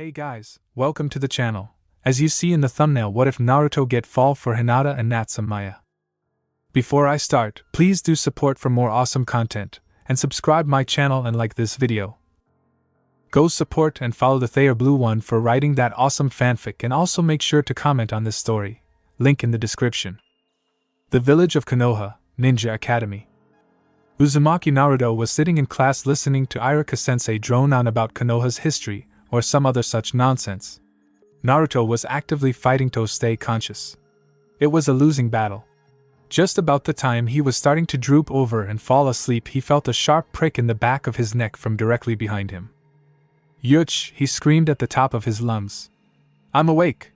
Hey guys, welcome to the channel. As you see in the thumbnail, what if Naruto get fall for Hinata and Natsume? Before I start, please do support for more awesome content, and subscribe my channel and like this video. Go support and follow the Thayer Blue One for writing that awesome fanfic, and also make sure to comment on this story, link in the description. The village of Konoha, Ninja Academy. Uzumaki Naruto was sitting in class listening to Irika-sensei drone on about Konoha's history, or some other such nonsense. Naruto was actively fighting to stay conscious. It was a losing battle. Just about the time he was starting to droop over and fall asleep, he felt a sharp prick in the back of his neck from directly behind him. "Yuch!" he screamed at the top of his lungs. "I'm awake!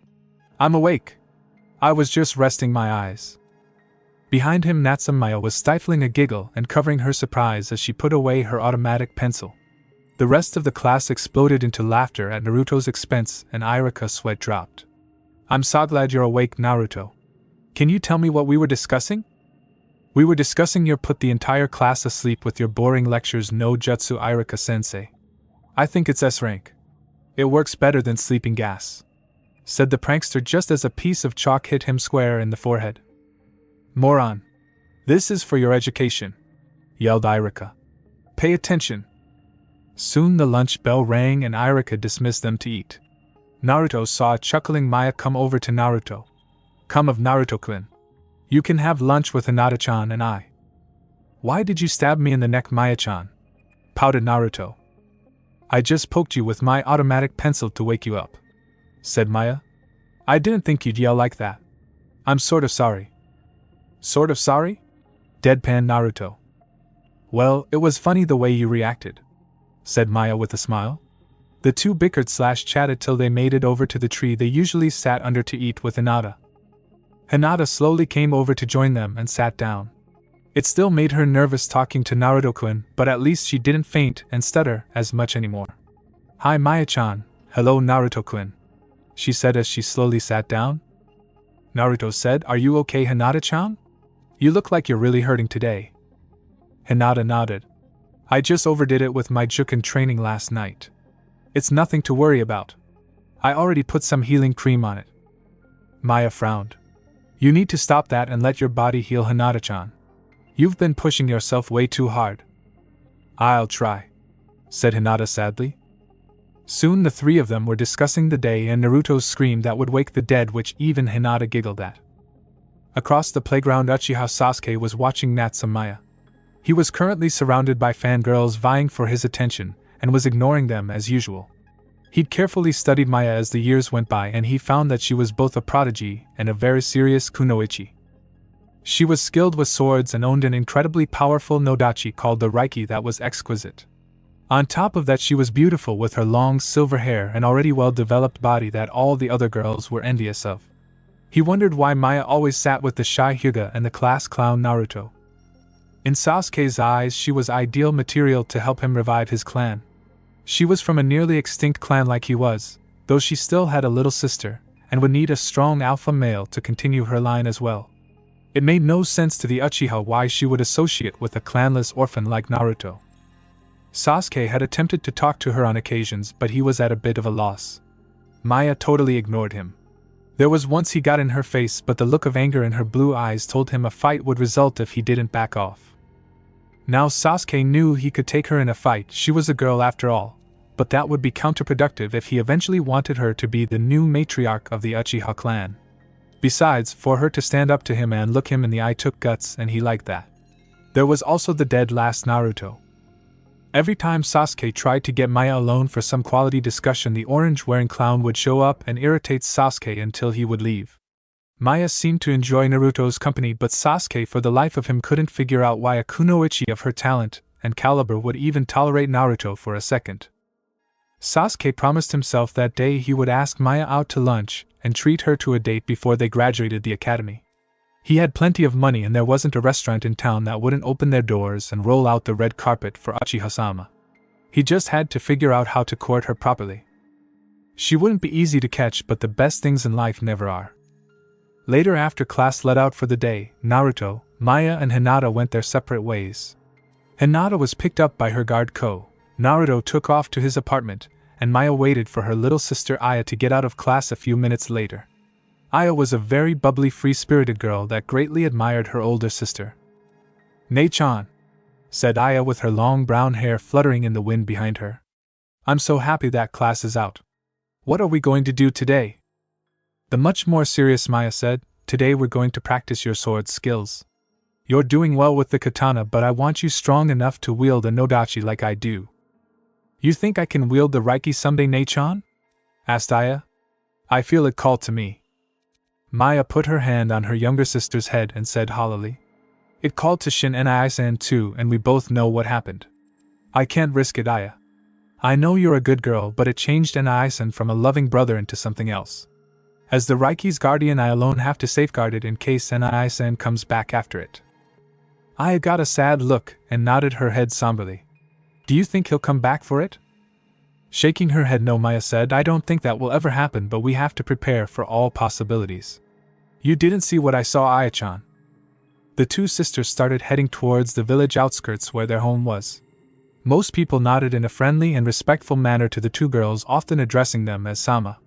I'm awake! I was just resting my eyes." Behind him, Natsume was stifling a giggle and covering her surprise as she put away her automatic pencil. The rest of the class exploded into laughter at Naruto's expense, and Irika's sweat dropped. "I'm so glad you're awake, Naruto. Can you tell me what we were discussing?" "We were discussing your put the entire class asleep with your boring lectures no jutsu, Irika-sensei. I think it's S rank. It works better than sleeping gas," said the prankster just as a piece of chalk hit him square in the forehead. "Moron. This is for your education," yelled Irika. "Pay attention." Soon the lunch bell rang and Irika dismissed them to eat. Naruto saw a chuckling Maya come over to Naruto. "Come of Naruto-kun. You can have lunch with Hinata-chan and I." "Why did you stab me in the neck, Maya-chan?" pouted Naruto. "I just poked you with my automatic pencil to wake you up," said Maya. "I didn't think you'd yell like that. I'm sort of sorry." "Sort of sorry?" deadpanned Naruto. "Well, it was funny the way you reacted," said Maya with a smile. The two bickered/chatted till they made it over to the tree they usually sat under to eat with Hinata. Hinata slowly came over to join them and sat down. It still made her nervous talking to Naruto-kun, but at least she didn't faint and stutter as much anymore. "Hi Maya-chan, hello Naruto-kun," she said as she slowly sat down. Naruto said, "Are you okay, Hinata-chan? You look like you're really hurting today." Hinata nodded. "I just overdid it with my juken training last night. It's nothing to worry about. I already put some healing cream on it." Maya frowned. "You need to stop that and let your body heal, Hinata-chan. You've been pushing yourself way too hard." "I'll try," said Hinata sadly. Soon the three of them were discussing the day and Naruto's scream that would wake the dead, which even Hinata giggled at. Across the playground, Uchiha Sasuke was watching Natsume. He was currently surrounded by fangirls vying for his attention, and was ignoring them as usual. He'd carefully studied Maya as the years went by, and he found that she was both a prodigy and a very serious kunoichi. She was skilled with swords and owned an incredibly powerful nodachi called the Reiki that was exquisite. On top of that, she was beautiful with her long silver hair and already well-developed body that all the other girls were envious of. He wondered why Maya always sat with the shy Hyuga and the class clown Naruto. In Sasuke's eyes, she was ideal material to help him revive his clan. She was from a nearly extinct clan like he was, though she still had a little sister, and would need a strong alpha male to continue her line as well. It made no sense to the Uchiha why she would associate with a clanless orphan like Naruto. Sasuke had attempted to talk to her on occasions, but he was at a bit of a loss. Maya totally ignored him. There was once he got in her face, but the look of anger in her blue eyes told him a fight would result if he didn't back off. Now Sasuke knew he could take her in a fight, she was a girl after all, but that would be counterproductive if he eventually wanted her to be the new matriarch of the Uchiha clan. Besides, for her to stand up to him and look him in the eye took guts, and he liked that. There was also the dead last Naruto. Every time Sasuke tried to get Maya alone for some quality discussion, the orange-wearing clown would show up and irritate Sasuke until he would leave. Maya seemed to enjoy Naruto's company, but Sasuke for the life of him couldn't figure out why a kunoichi of her talent and caliber would even tolerate Naruto for a second. Sasuke promised himself that day he would ask Maya out to lunch and treat her to a date before they graduated the academy. He had plenty of money, and there wasn't a restaurant in town that wouldn't open their doors and roll out the red carpet for Uchiha-sama. He just had to figure out how to court her properly. She wouldn't be easy to catch, but the best things in life never are. Later, after class let out for the day, Naruto, Maya and Hinata went their separate ways. Hinata was picked up by her guard Ko. Naruto took off to his apartment, and Maya waited for her little sister Aya to get out of class a few minutes later. Aya was a very bubbly, free-spirited girl that greatly admired her older sister. "Nei-chan," said Aya with her long brown hair fluttering in the wind behind her. "I'm so happy that class is out. What are we going to do today?" The much more serious Maya said, "Today we're going to practice your sword skills. You're doing well with the katana, but I want you strong enough to wield a nodachi like I do." "You think I can wield the Reiki someday, Nei-chan?" asked Aya. "I feel it called to me." Maya put her hand on her younger sister's head and said hollowly, "It called to Shin and I-san too, and we both know what happened. I can't risk it, Aya. I know you're a good girl, but it changed I-san from a loving brother into something else. As the Reiki's guardian, I alone have to safeguard it in case I-san comes back after it." Aya got a sad look and nodded her head somberly. "Do you think he'll come back for it?" Shaking her head no, Maya said, "I don't think that will ever happen, but we have to prepare for all possibilities." "You didn't see what I saw, Aya-chan." The two sisters started heading towards the village outskirts where their home was. Most people nodded in a friendly and respectful manner to the two girls, often addressing them as Sama.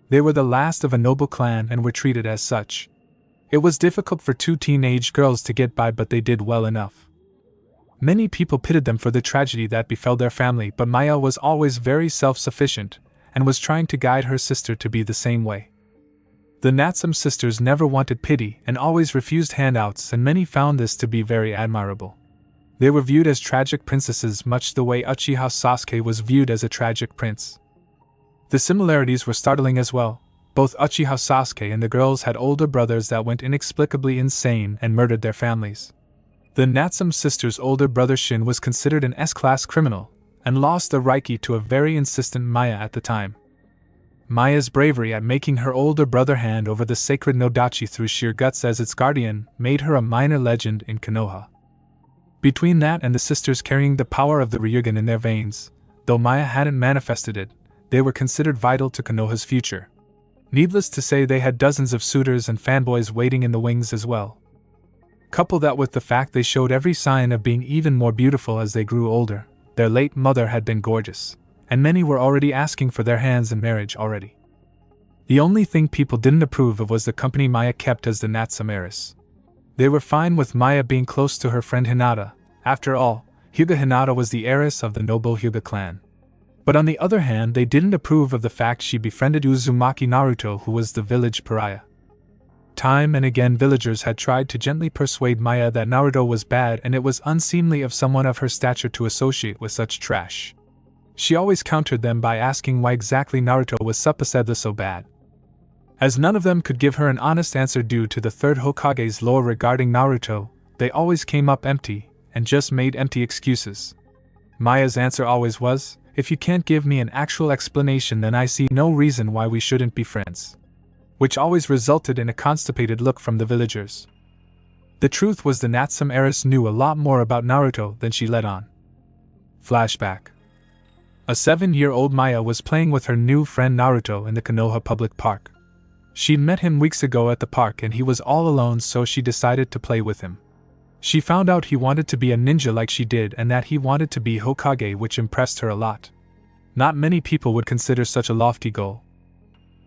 They were the last of a noble clan and were treated as such. It was difficult for two teenage girls to get by, but they did well enough. Many people pitied them for the tragedy that befell their family, but Maya was always very self-sufficient, and was trying to guide her sister to be the same way. The Natsume sisters never wanted pity and always refused handouts, and many found this to be very admirable. They were viewed as tragic princesses, much the way Uchiha Sasuke was viewed as a tragic prince. The similarities were startling as well. Both Uchiha Sasuke and the girls had older brothers that went inexplicably insane and murdered their families. The Natsume sisters' older brother Shin was considered an S-class criminal, and lost the Reiki to a very insistent Maya at the time. Maya's bravery at making her older brother hand over the sacred Nodachi through sheer guts as its guardian made her a minor legend in Konoha. Between that and the sisters carrying the power of the Ryugan in their veins, though Maya hadn't manifested it, they were considered vital to Konoha's future. Needless to say, they had dozens of suitors and fanboys waiting in the wings as well. Couple that with the fact they showed every sign of being even more beautiful as they grew older. Their late mother had been gorgeous, and many were already asking for their hands in marriage already. The only thing people didn't approve of was the company Maya kept as the Natsume heiress. They were fine with Maya being close to her friend Hinata. After all, Hyuga Hinata was the heiress of the noble Hyuga clan. But on the other hand, they didn't approve of the fact she befriended Uzumaki Naruto, who was the village pariah. Time and again villagers had tried to gently persuade Maya that Naruto was bad and it was unseemly of someone of her stature to associate with such trash. She always countered them by asking why exactly Naruto was supposedly so bad. As none of them could give her an honest answer due to the third Hokage's lore regarding Naruto, they always came up empty, and just made empty excuses. Maya's answer always was, "If you can't give me an actual explanation, then I see no reason why we shouldn't be friends." Which always resulted in a constipated look from the villagers. The truth was the Natsume heiress knew a lot more about Naruto than she let on. Flashback. A 7-year-old Maya was playing with her new friend Naruto in the Konoha public park. She'd met him weeks ago at the park and he was all alone, so she decided to play with him. She found out he wanted to be a ninja like she did and that he wanted to be Hokage, which impressed her a lot. Not many people would consider such a lofty goal.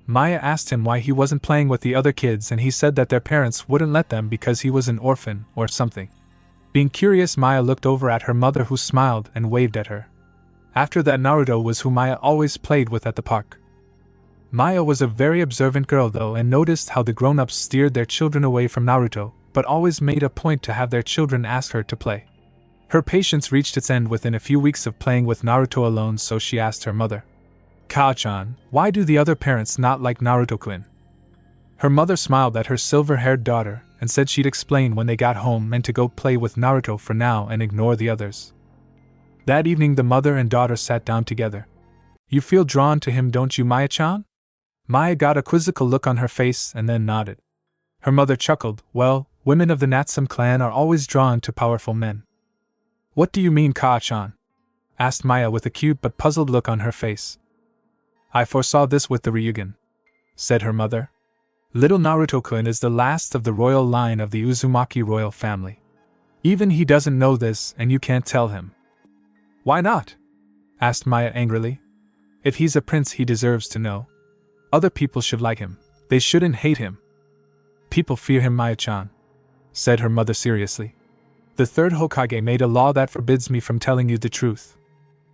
Maya asked him why he wasn't playing with the other kids, and he said that their parents wouldn't let them because he was an orphan or something. Being curious, Maya looked over at her mother, who smiled and waved at her. After that, Naruto was who Maya always played with at the park. Maya was a very observant girl though, and noticed how the grown-ups steered their children away from Naruto, but always made a point to have their children ask her to play. Her patience reached its end within a few weeks of playing with Naruto alone, so she asked her mother, "Kao-chan, why do the other parents not like Naruto-kun?" Her mother smiled at her silver-haired daughter and said she'd explain when they got home, and to go play with Naruto for now and ignore the others. That evening the mother and daughter sat down together. "You feel drawn to him, don't you, Maya-chan?" Maya got a quizzical look on her face and then nodded. Her mother chuckled, "Well, women of the Natsume clan are always drawn to powerful men." "What do you mean, Kao-chan?" asked Maya with a cute but puzzled look on her face. "I foresaw this with the Ryugan," said her mother. "Little Naruto-kun is the last of the royal line of the Uzumaki royal family. Even he doesn't know this, and you can't tell him." "Why not?" asked Maya angrily. If he's a prince, he deserves to know. Other people should like him. They shouldn't hate him. People fear him, Maya-chan, said her mother seriously. The third Hokage made a law that forbids me from telling you the truth.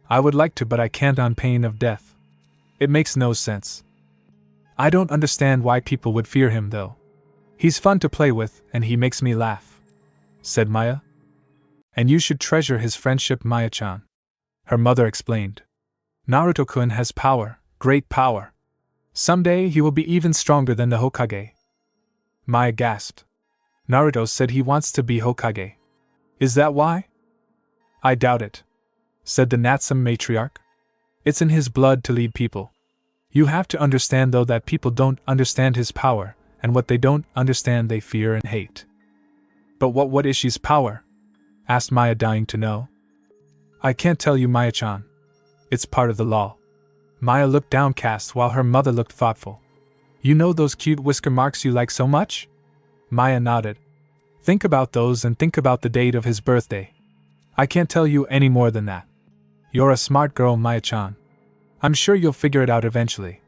I would like to, but I can't on pain of death. It makes no sense. I don't understand why people would fear him, though. He's fun to play with, and he makes me laugh, said Maya. And you should treasure his friendship, Maya-chan, her mother explained. Naruto-kun has power, great power. Someday he will be even stronger than the Hokage. Maya gasped. Naruto said he wants to be Hokage. Is that why? I doubt it, said the Natsume matriarch. It's in his blood to lead people. You have to understand, though, that people don't understand his power, and what they don't understand they fear and hate. But what is his power? Asked Maya, dying to know. I can't tell you, Maya-chan. It's part of the law. Maya looked downcast while her mother looked thoughtful. You know those cute whisker marks you like so much? Maya nodded. Think about those and think about the date of his birthday. I can't tell you any more than that. You're a smart girl, Maya-chan. I'm sure you'll figure it out eventually.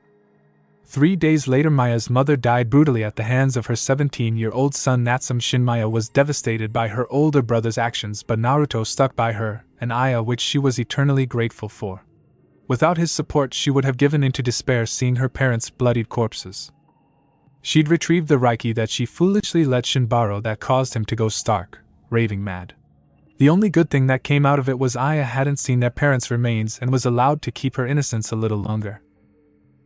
3 days later, Maya's mother died brutally at the hands of her 17-year-old son Natsume. Maya was devastated by her older brother's actions, but Naruto stuck by her, an ayah which she was eternally grateful for. Without his support, she would have given into despair seeing her parents' bloodied corpses. She'd retrieved the Reiki that she foolishly let Shin borrow that caused him to go stark, raving mad. The only good thing that came out of it was Aya hadn't seen their parents' remains and was allowed to keep her innocence a little longer.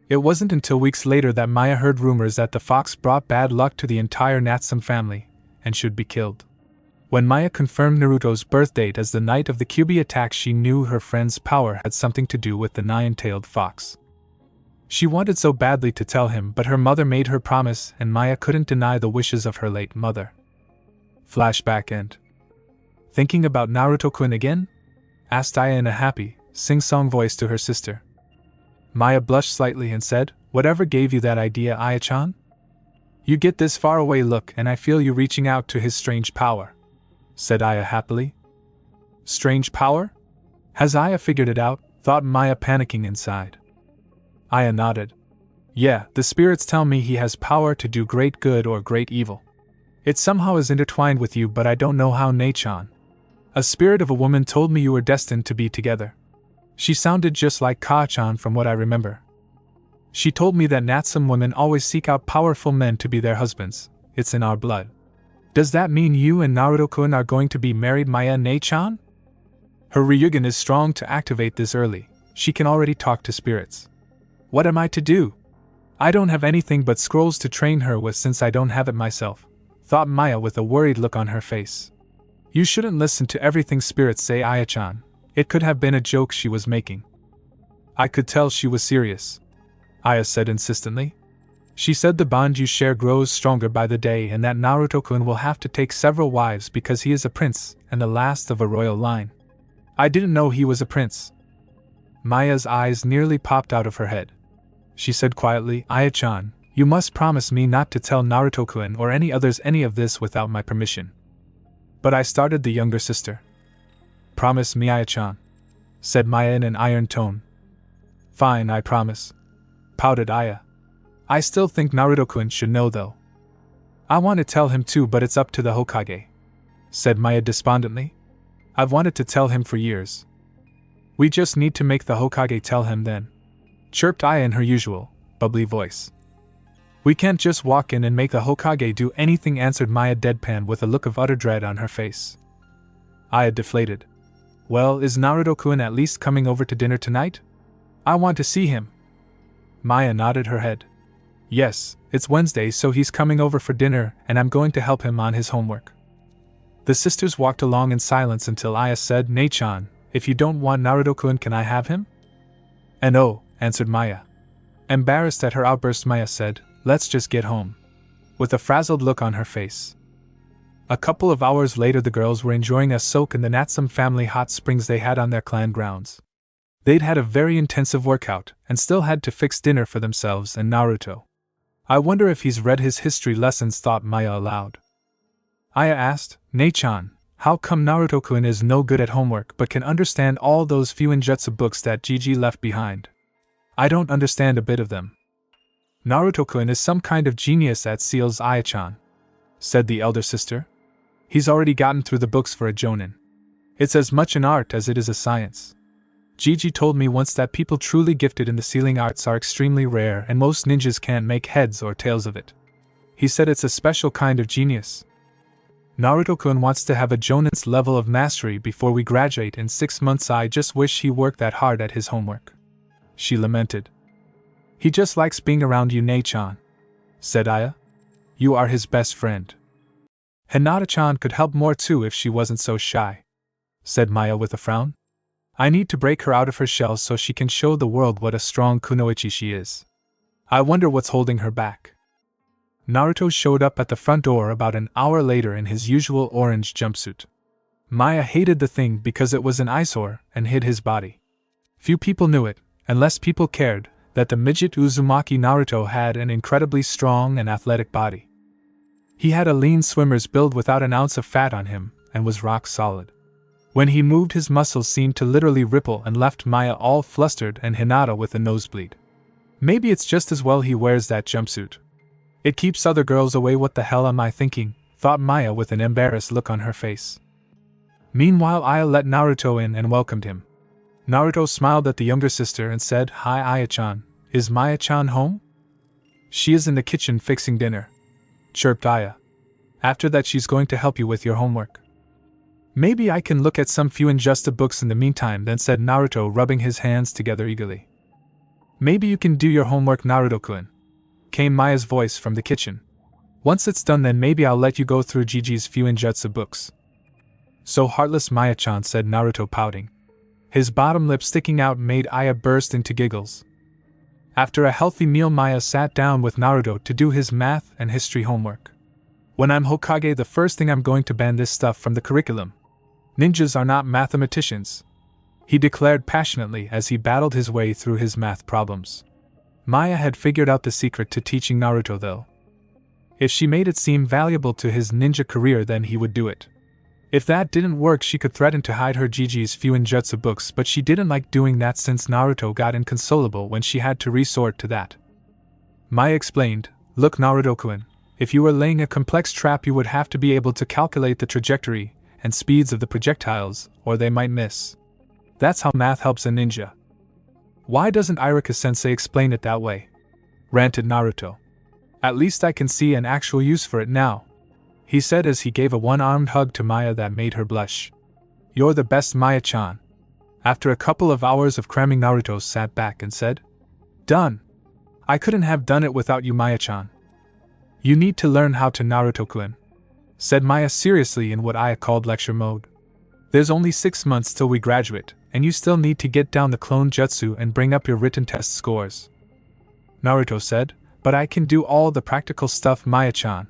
It wasn't until weeks later that Maya heard rumors that the fox brought bad luck to the entire Natsume family, and should be killed. When Maya confirmed Naruto's birth date as the night of the Kyuubi attack, she knew her friend's power had something to do with the nine-tailed fox. She wanted so badly to tell him, but her mother made her promise, and Maya couldn't deny the wishes of her late mother. Flashback end. Thinking about Naruto-kun again? Asked Aya in a happy, sing-song voice to her sister. Maya blushed slightly and said, Whatever gave you that idea, Aya-chan? You get this far away look and I feel you reaching out to his strange power, said Aya happily. Strange power? Has Aya figured it out? Thought Maya, panicking inside. Aya nodded. Yeah, the spirits tell me he has power to do great good or great evil. It somehow is intertwined with you, but I don't know how. Ne-chan. A spirit of a woman told me you were destined to be together. She sounded just like Ka-chan from what I remember. She told me that Natsume women always seek out powerful men to be their husbands. It's in our blood. Does that mean you and Naruto-kun are going to be married, Maya Ne-chan? Her Ryugan is strong to activate this early. She can already talk to spirits. What am I to do? I don't have anything but scrolls to train her with since I don't have it myself, thought Maya with a worried look on her face. You shouldn't listen to everything spirits say, Aya-chan. It could have been a joke she was making. I could tell she was serious, Aya said insistently. She said the bond you share grows stronger by the day and that Naruto-kun will have to take several wives because he is a prince and the last of a royal line. I didn't know he was a prince. Maya's eyes nearly popped out of her head. She said quietly, Aya-chan, you must promise me not to tell Naruto-kun or any others any of this without my permission. But I started the younger sister. Promise me, Aya-chan, said Maya in an iron tone. Fine, I promise, pouted Aya. I still think Naruto-kun should know though. I want to tell him too, but it's up to the Hokage, said Maya despondently. I've wanted to tell him for years. We just need to make the Hokage tell him then, chirped Aya in her usual, bubbly voice. We can't just walk in and make the Hokage do anything, answered Maya deadpan with a look of utter dread on her face. Aya deflated. Well, is Naruto-kun at least coming over to dinner tonight? I want to see him. Maya nodded her head. Yes, it's Wednesday, so he's coming over for dinner and I'm going to help him on his homework. The sisters walked along in silence until Aya said, Ne-chan, if you don't want Naruto-kun, can I have him? And oh, answered Maya. Embarrassed at her outburst, Maya said, let's just get home, with a frazzled look on her face. A couple of hours later, the girls were enjoying a soak in the Natsume family hot springs they had on their clan grounds. They'd had a very intensive workout, and still had to fix dinner for themselves and Naruto. I wonder if he's read his history lessons, thought Maya aloud. Aya asked, Ne-chan, how come Naruto-kun is no good at homework but can understand all those few ninjutsu books that Gigi left behind? I don't understand a bit of them. Naruto-kun is some kind of genius at seals Aya-chan, said the elder sister. He's already gotten through the books for a jonin. It's as much an art as it is a science. Gigi told me once that people truly gifted in the sealing arts are extremely rare and most ninjas can't make heads or tails of it. He said it's a special kind of genius. Naruto-kun wants to have a jonin's level of mastery before we graduate in 6 months. I just wish he worked that hard at his homework. She lamented. He just likes being around you, Nei-chan, said Aya. You are his best friend. Hinata-chan could help more too if she wasn't so shy, said Maya with a frown. I need to break her out of her shell so she can show the world what a strong kunoichi she is. I wonder what's holding her back. Naruto showed up at the front door about an hour later in his usual orange jumpsuit. Maya hated the thing because it was an eyesore and hid his body. Few people knew it, and less people cared, that the midget Uzumaki Naruto had an incredibly strong and athletic body. He had a lean swimmer's build without an ounce of fat on him, and was rock solid. When he moved, his muscles seemed to literally ripple and left Maya all flustered and Hinata with a nosebleed. Maybe it's just as well he wears that jumpsuit. It keeps other girls away. What the hell am I thinking? Thought Maya with an embarrassed look on her face. Meanwhile, Aya let Naruto in and welcomed him. Naruto smiled at the younger sister and said, Hi Aya-chan, is Maya-chan home? She is in the kitchen fixing dinner, chirped Aya. After that she's going to help you with your homework. Maybe I can look at some few Injusta books in the meantime, then said Naruto, rubbing his hands together eagerly. Maybe you can do your homework, Naruto-kun, came Maya's voice from the kitchen. Once it's done, then maybe I'll let you go through Gigi's few Injutsu books. So heartless, Maya-chan, said Naruto, pouting. His bottom lip sticking out made Aya burst into giggles. After a healthy meal, Maya sat down with Naruto to do his math and history homework. When I'm Hokage, the first thing I'm going to ban this stuff from the curriculum. Ninjas are not mathematicians, he declared passionately as he battled his way through his math problems. Maya had figured out the secret to teaching Naruto, though. If she made it seem valuable to his ninja career, then he would do it. If that didn't work, she could threaten to hide her Gigi's few Injutsu books, but she didn't like doing that since Naruto got inconsolable when she had to resort to that. Maya explained, Look, Naruto-kun, if you were laying a complex trap, you would have to be able to calculate the trajectory and speeds of the projectiles, or they might miss. That's how math helps a ninja. Why doesn't Iruka-sensei explain it that way? Ranted Naruto. At least I can see an actual use for it now, he said as he gave a one-armed hug to Maya that made her blush. You're the best, Maya-chan. After a couple of hours of cramming, Naruto sat back and said, Done. I couldn't have done it without you, Maya-chan. You need to learn how to, Naruto-kun, said Maya seriously in what Aya called lecture mode. There's only 6 months till we graduate, and you still need to get down the clone jutsu and bring up your written test scores. Naruto said, But I can do all the practical stuff, Maya-chan.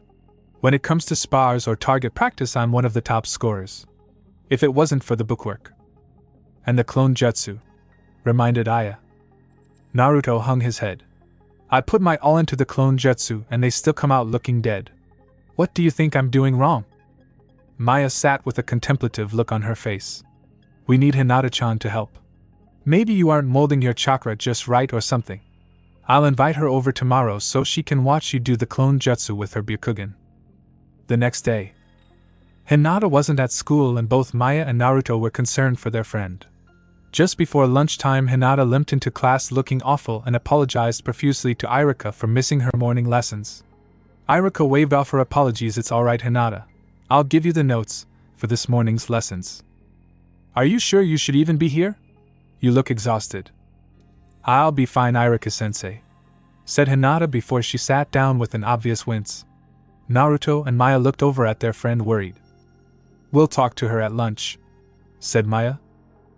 When it comes to spars or target practice, I'm one of the top scorers. If it wasn't for the bookwork. And the clone jutsu, reminded Aya. Naruto hung his head. I put my all into the clone jutsu and they still come out looking dead. What do you think I'm doing wrong? Maya sat with a contemplative look on her face. We need Hinata-chan to help. Maybe you aren't molding your chakra just right or something. I'll invite her over tomorrow so she can watch you do the clone jutsu with her Byakugan. The next day, Hinata wasn't at school and both Maya and Naruto were concerned for their friend. Just before lunchtime, Hinata limped into class looking awful and apologized profusely to Iruka for missing her morning lessons. Iruka waved off her apologies. It's alright, Hinata. I'll give you the notes for this morning's lessons. Are you sure you should even be here? You look exhausted. I'll be fine, Iruka-sensei, said Hinata before she sat down with an obvious wince. Naruto and Maya looked over at their friend worried. We'll talk to her at lunch, said Maya.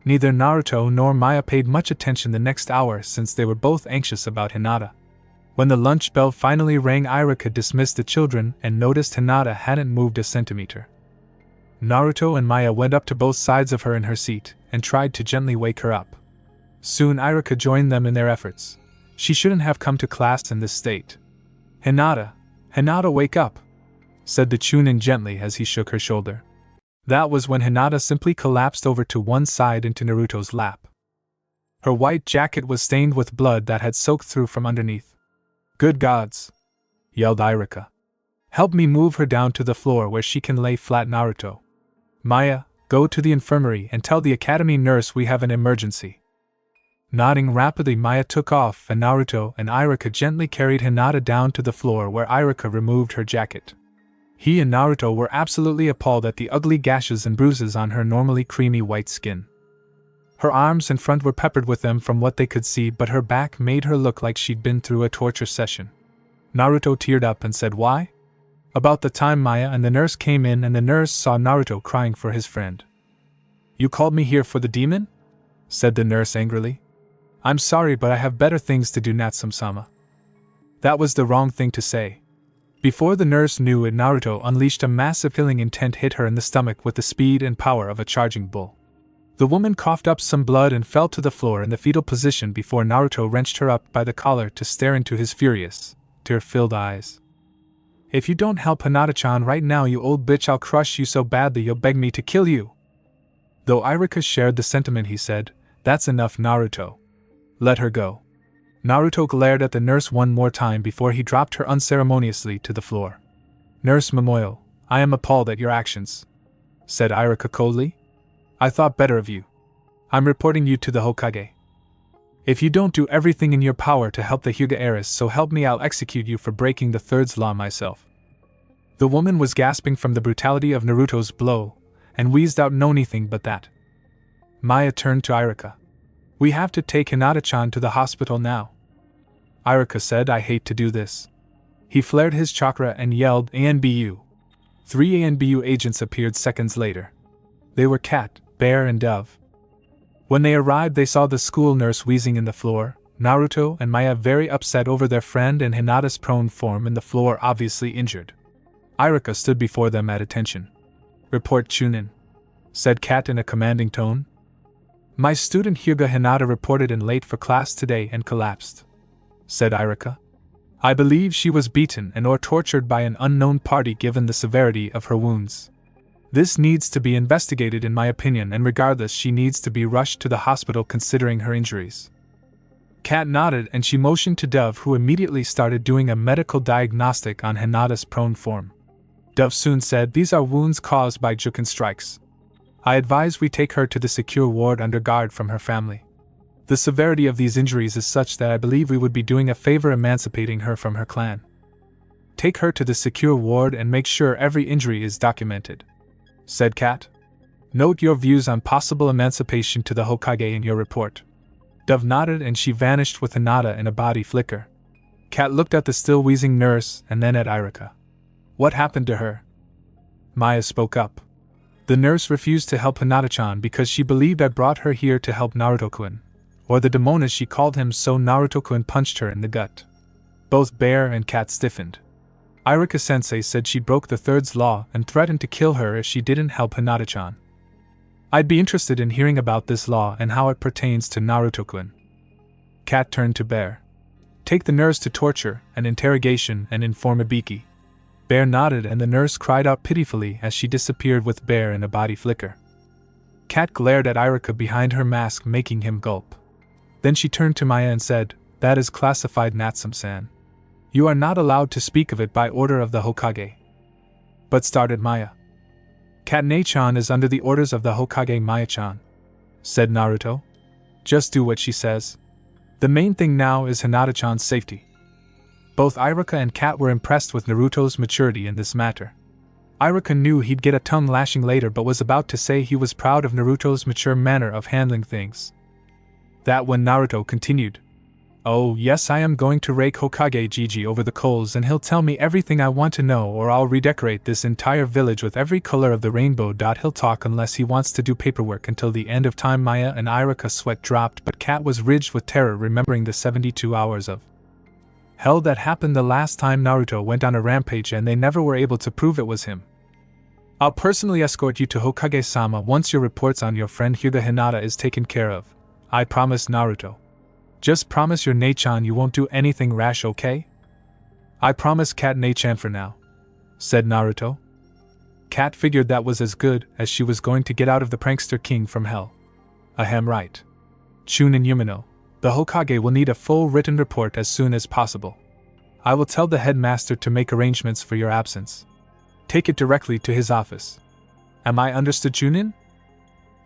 Neither Naruto nor Maya paid much attention the next hour since they were both anxious about Hinata. When the lunch bell finally rang, Iruka dismissed the children and noticed Hinata hadn't moved a centimeter. Naruto and Maya went up to both sides of her in her seat and tried to gently wake her up. Soon Iruka joined them in their efforts. She shouldn't have come to class in this state. Hinata, wake up, said the Chunin gently as he shook her shoulder. That was when Hinata simply collapsed over to one side into Naruto's lap. Her white jacket was stained with blood that had soaked through from underneath. "Good gods!" yelled Irika. "Help me move her down to the floor where she can lay flat." Naruto. "Maya, go to the infirmary and tell the academy nurse we have an emergency." Nodding rapidly, Maya took off, and Naruto and Irika gently carried Hinata down to the floor where Irika removed her jacket. He and Naruto were absolutely appalled at the ugly gashes and bruises on her normally creamy white skin. Her arms and front were peppered with them from what they could see, but her back made her look like she'd been through a torture session. Naruto teared up and said, "Why?" About the time Maya and the nurse came in, and the nurse saw Naruto crying for his friend. "You called me here for the demon?" said the nurse angrily. "I'm sorry, but I have better things to do, Natsume-sama." That was the wrong thing to say. Before the nurse knew it, Naruto unleashed a massive killing intent, hit her in the stomach with the speed and power of a charging bull. The woman coughed up some blood and fell to the floor in the fetal position before Naruto wrenched her up by the collar to stare into his furious, tear-filled eyes. "If you don't help Hinata-chan right now, you old bitch, I'll crush you so badly you'll beg me to kill you." Though Irika shared the sentiment, he said, "That's enough, Naruto. Let her go." Naruto glared at the nurse one more time before he dropped her unceremoniously to the floor. "Nurse Momoyo, I am appalled at your actions," said Irika coldly. "I thought better of you. I'm reporting you to the Hokage. If you don't do everything in your power to help the Hyuga heiress, so help me, I'll execute you for breaking the third law myself." The woman was gasping from the brutality of Naruto's blow, and wheezed out, "No, anything but that." Maya turned to Irika. "We have to take Hinata-chan to the hospital now." Irika said, "I hate to do this." He flared his chakra and yelled, "ANBU." 3 ANBU agents appeared seconds later. They were Cat, Bear, and Dove. When they arrived, they saw the school nurse wheezing in the floor, Naruto and Maya very upset over their friend, and Hinata's prone form in the floor, obviously injured. Irika stood before them at attention. "Report Chunin," said Cat in a commanding tone. "My student Hyuga Hinata reported in late for class today and collapsed," said Irika. "I believe she was beaten and or tortured by an unknown party given the severity of her wounds. This needs to be investigated in my opinion, and regardless she needs to be rushed to the hospital considering her injuries." Cat nodded and she motioned to Dove, who immediately started doing a medical diagnostic on Hinata's prone form. Dove soon said, "These are wounds caused by Juken strikes. I advise we take her to the secure ward under guard from her family. The severity of these injuries is such that I believe we would be doing a favor emancipating her from her clan. Take her to the secure ward and make sure every injury is documented," said Cat. "Note your views on possible emancipation to the Hokage in your report." Dove nodded and she vanished with Hinata in a body flicker. Cat looked at the still wheezing nurse and then at Irika. "What happened to her?" Maya spoke up. "The nurse refused to help Hinata-chan because she believed I brought her here to help Naruto-kun, or the demon as she called him, so Naruto-kun punched her in the gut." Both Bear and Cat stiffened. Irika-sensei said she broke the third law and threatened to kill her if she didn't help Hinata-chan. "I'd be interested in hearing about this law and how it pertains to Naruto-kun." Cat turned to Bear. "Take the nurse to torture and interrogation and inform Ibiki." Bear nodded and the nurse cried out pitifully as she disappeared with Bear in a body flicker. Cat glared at Irika behind her mask, making him gulp. Then she turned to Maya and said, "That is classified, Natsume-san. You are not allowed to speak of it by order of the Hokage." "But," started Maya. "Katane-chan is under the orders of the Hokage, Maya-chan," said Naruto. "Just do what she says. The main thing now is Hinata-chan's safety." Both Irika and Cat were impressed with Naruto's maturity in this matter. Irika knew he'd get a tongue lashing later, but was about to say he was proud of Naruto's mature manner of handling things. That when Naruto continued, "Oh yes, I am going to rake Hokage Gigi over the coals and he'll tell me everything I want to know, or I'll redecorate this entire village with every color of the rainbow. He'll talk unless he wants to do paperwork until the end of time." Maya and Irika's sweat dropped, but Cat was ridged with terror remembering the 72 hours of hell that happened the last time Naruto went on a rampage and they never were able to prove it was him. "I'll personally escort you to Hokage-sama once your reports on your friend Hyuga Hinata is taken care of. I promise, Naruto. Just promise your Ne-chan you won't do anything rash, okay?" "I promise, Katane-chan, for now," said Naruto. Cat figured that was as good as she was going to get out of the prankster king from hell. Ahem, right. Chunin Yumino, the Hokage will need a full written report as soon as possible. I will tell the headmaster to make arrangements for your absence. Take it directly to his office. Am I understood, Chunin?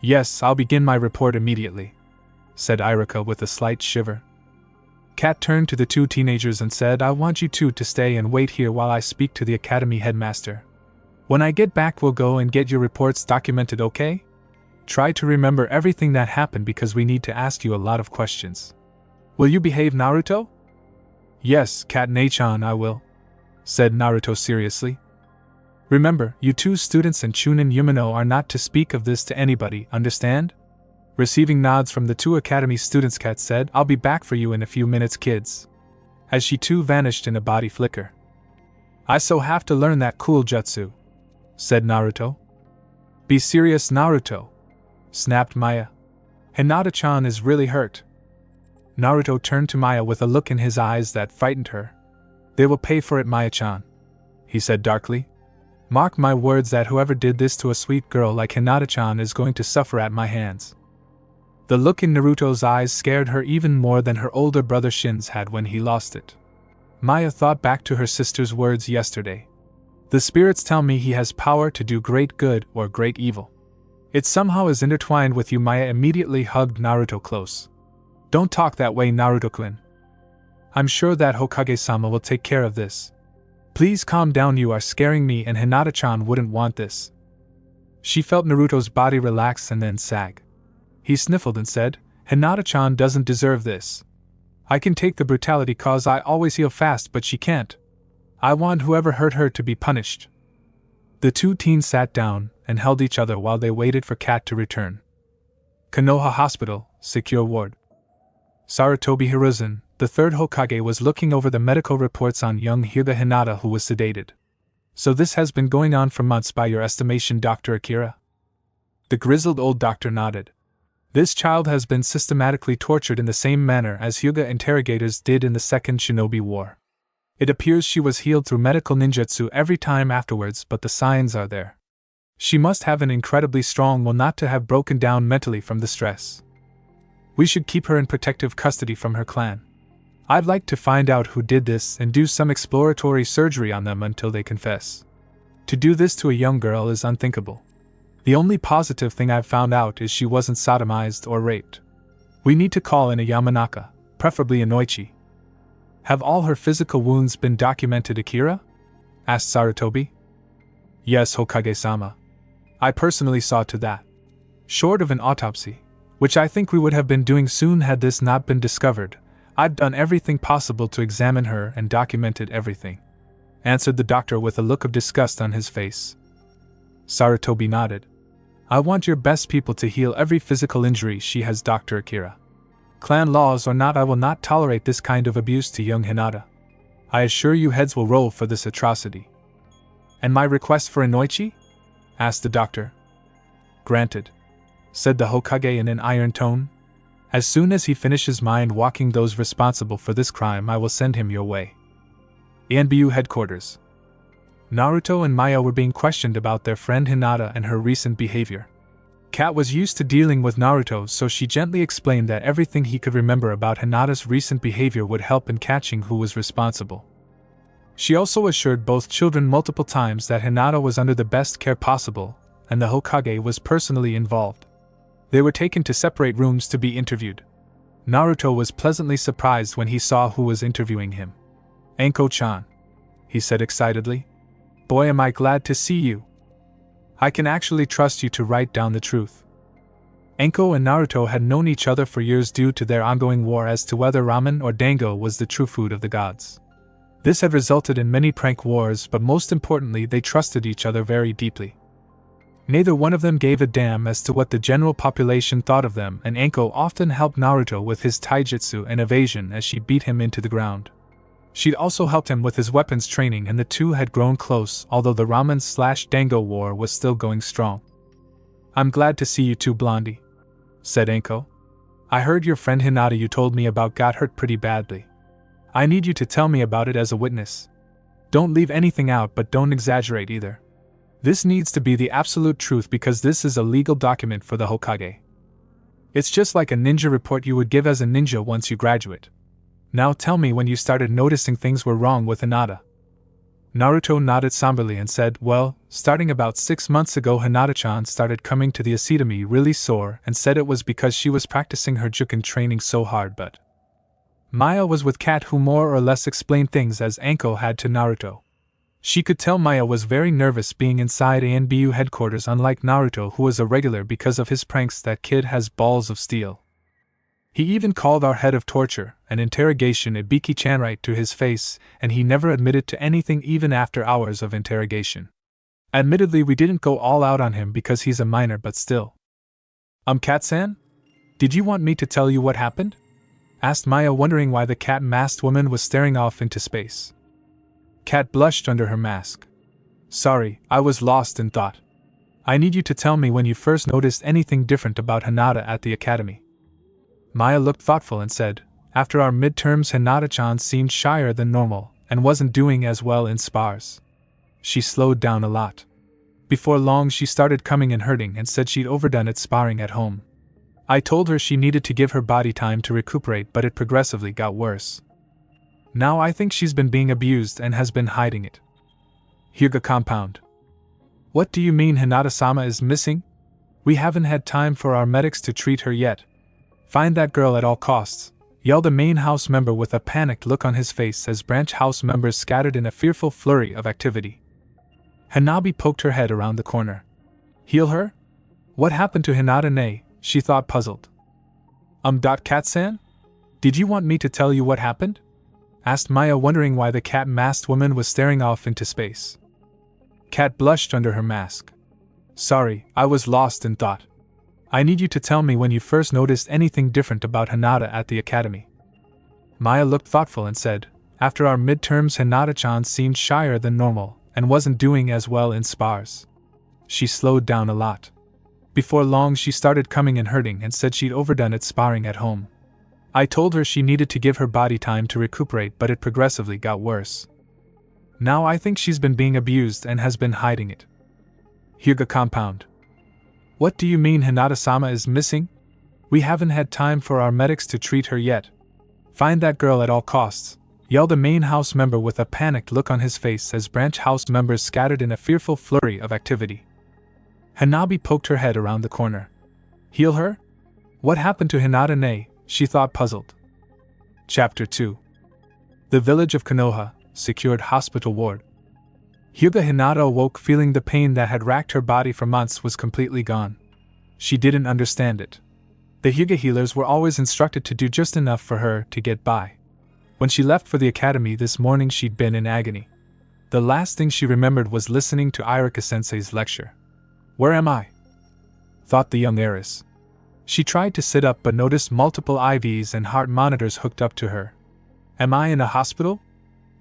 Yes, I'll begin my report immediately, said Irika with a slight shiver. Kat turned to the two teenagers and said, I want you two to stay and wait here while I speak to the academy headmaster. When I get back, we'll go and get your reports documented, okay? Try to remember everything that happened because we need to ask you a lot of questions. Will you behave, Naruto? Yes, Katane-chan, I will, said Naruto seriously. Remember, you two students and Chunin Yumino are not to speak of this to anybody, understand? Receiving nods from the two academy students, Kat said, I'll be back for you in a few minutes, kids. As she too vanished in a body flicker. I so have to learn that cool jutsu, said Naruto. Be serious, Naruto, snapped Maya. Hinata-chan is really hurt. Naruto turned to Maya with a look in his eyes that frightened her. They will pay for it, Maya-chan, he said darkly. Mark my words that whoever did this to a sweet girl like Hinata-chan is going to suffer at my hands. The look in Naruto's eyes scared her even more than her older brother Shin's had when he lost it. Maya thought back to her sister's words yesterday. The spirits tell me he has power to do great good or great evil. It somehow is intertwined with you. Maya immediately hugged Naruto close. Don't talk that way, Naruto-kun. I'm sure that Hokage-sama will take care of this. Please calm down, you are scaring me and Hinata-chan wouldn't want this. She felt Naruto's body relax and then sag. He sniffled and said, Hinata-chan doesn't deserve this. I can take the brutality cause I always heal fast, but she can't. I want whoever hurt her to be punished. The two teens sat down and held each other while they waited for Kat to return. Konoha Hospital, secure ward. Sarutobi Hiruzen, the third Hokage, was looking over the medical reports on young Hyuga Hinata, who was sedated. So this has been going on for months by your estimation, Dr. Akira? The grizzled old doctor nodded. This child has been systematically tortured in the same manner as Hyuga interrogators did in the Second Shinobi War. It appears she was healed through medical ninjutsu every time afterwards, but the signs are there. She must have an incredibly strong will not to have broken down mentally from the stress. We should keep her in protective custody from her clan. I'd like to find out who did this and do some exploratory surgery on them until they confess. To do this to a young girl is unthinkable. The only positive thing I've found out is she wasn't sodomized or raped. We need to call in a Yamanaka, preferably a Noichi. Have all her physical wounds been documented, Akira? Asked Sarutobi. Yes, Hokage-sama. I personally saw to that. Short of an autopsy, which I think we would have been doing soon had this not been discovered, I'd done everything possible to examine her and documented everything, answered the doctor with a look of disgust on his face. Sarutobi nodded. I want your best people to heal every physical injury she has, Dr. Akira. Clan laws or not, I will not tolerate this kind of abuse to young Hinata. I assure you heads will roll for this atrocity. And my request for Inoichi? Asked the doctor. Granted, said the Hokage in an iron tone. As soon as he finishes mind walking those responsible for this crime, I will send him your way. ENBU headquarters. Naruto and Maya were being questioned about their friend Hinata and her recent behavior. Kat was used to dealing with Naruto, so she gently explained that everything he could remember about Hinata's recent behavior would help in catching who was responsible. She also assured both children multiple times that Hinata was under the best care possible, and the Hokage was personally involved. They were taken to separate rooms to be interviewed. Naruto was pleasantly surprised when he saw who was interviewing him. Anko-chan, he said excitedly. Boy, am I glad to see you. I can actually trust you to write down the truth. Anko and Naruto had known each other for years due to their ongoing war as to whether ramen or dango was the true food of the gods. This had resulted in many prank wars, but most importantly, they trusted each other very deeply. Neither one of them gave a damn as to what the general population thought of them, and Anko often helped Naruto with his taijutsu and evasion as she beat him into the ground. She'd also helped him with his weapons training, and the two had grown close, although the ramen/dango war was still going strong. I'm glad to see you too, Blondie, said Anko. I heard your friend Hinata you told me about got hurt pretty badly. I need you to tell me about it as a witness. Don't leave anything out, but don't exaggerate either. This needs to be the absolute truth because this is a legal document for the Hokage. It's just like a ninja report you would give as a ninja once you graduate. Now tell me when you started noticing things were wrong with Hinata. Naruto nodded somberly and said, well, starting about 6 months ago Hinata-chan started coming to the academy really sore and said it was because she was practicing her juken training so hard, but Maya was with Kat, who more or less explained things as Anko had to Naruto. She could tell Maya was very nervous being inside ANBU headquarters, unlike Naruto, who was a regular because of his pranks. That kid has balls of steel. He even called our head of torture and interrogation Ibiki-chan right to his face, and he never admitted to anything even after hours of interrogation. Admittedly, we didn't go all out on him because he's a minor, but still. Kat-san? Did you want me to tell you what happened? Asked Maya, wondering why the cat-masked woman was staring off into space. Kat blushed under her mask. Sorry, I was lost in thought. I need you to tell me when you first noticed anything different about Hinata at the academy. Maya looked thoughtful and said, after our midterms Hinata-chan seemed shyer than normal and wasn't doing as well in spars. She slowed down a lot. Before long she started coming and hurting and said she'd overdone it sparring at home. I told her she needed to give her body time to recuperate, but it progressively got worse. Now I think she's been being abused and has been hiding it. Hyuga compound. What do you mean Hinata-sama is missing? We haven't had time for our medics to treat her yet. Find that girl at all costs, yelled a main house member with a panicked look on his face as branch house members scattered in a fearful flurry of activity. Hanabi poked her head around the corner. Heal her? What happened to Hinata-ne? She thought, puzzled. Kat-san? Did you want me to tell you what happened? Asked Maya, wondering why the cat-masked woman was staring off into space. Kat blushed under her mask. Sorry, I was lost in thought. I need you to tell me when you first noticed anything different about Hinata at the academy. Maya looked thoughtful and said, after our midterms Hinata-chan seemed shyer than normal and wasn't doing as well in spars. She slowed down a lot. Before long she started coming and hurting and said she'd overdone it sparring at home. I told her she needed to give her body time to recuperate, but it progressively got worse. Now I think she's been being abused and has been hiding it. Hyuga compound. What do you mean Hinata-sama is missing? We haven't had time for our medics to treat her yet. Find that girl at all costs, yelled a main house member with a panicked look on his face as branch house members scattered in a fearful flurry of activity. Hanabi poked her head around the corner. Heal her? What happened to Hinata-ne? She thought, puzzled. Chapter 2. The village of Konoha, secured hospital ward. Hyuga. Hinata awoke feeling the pain that had racked her body for months was completely gone. She didn't understand it. The Hyuga healers were always instructed to do just enough for her to get by. When she left for the academy this morning, she'd been in agony. The last thing she remembered was listening to Irika-sensei's lecture. Where am I? Thought the young heiress. She tried to sit up but noticed multiple IVs and heart monitors hooked up to her. Am I in a hospital?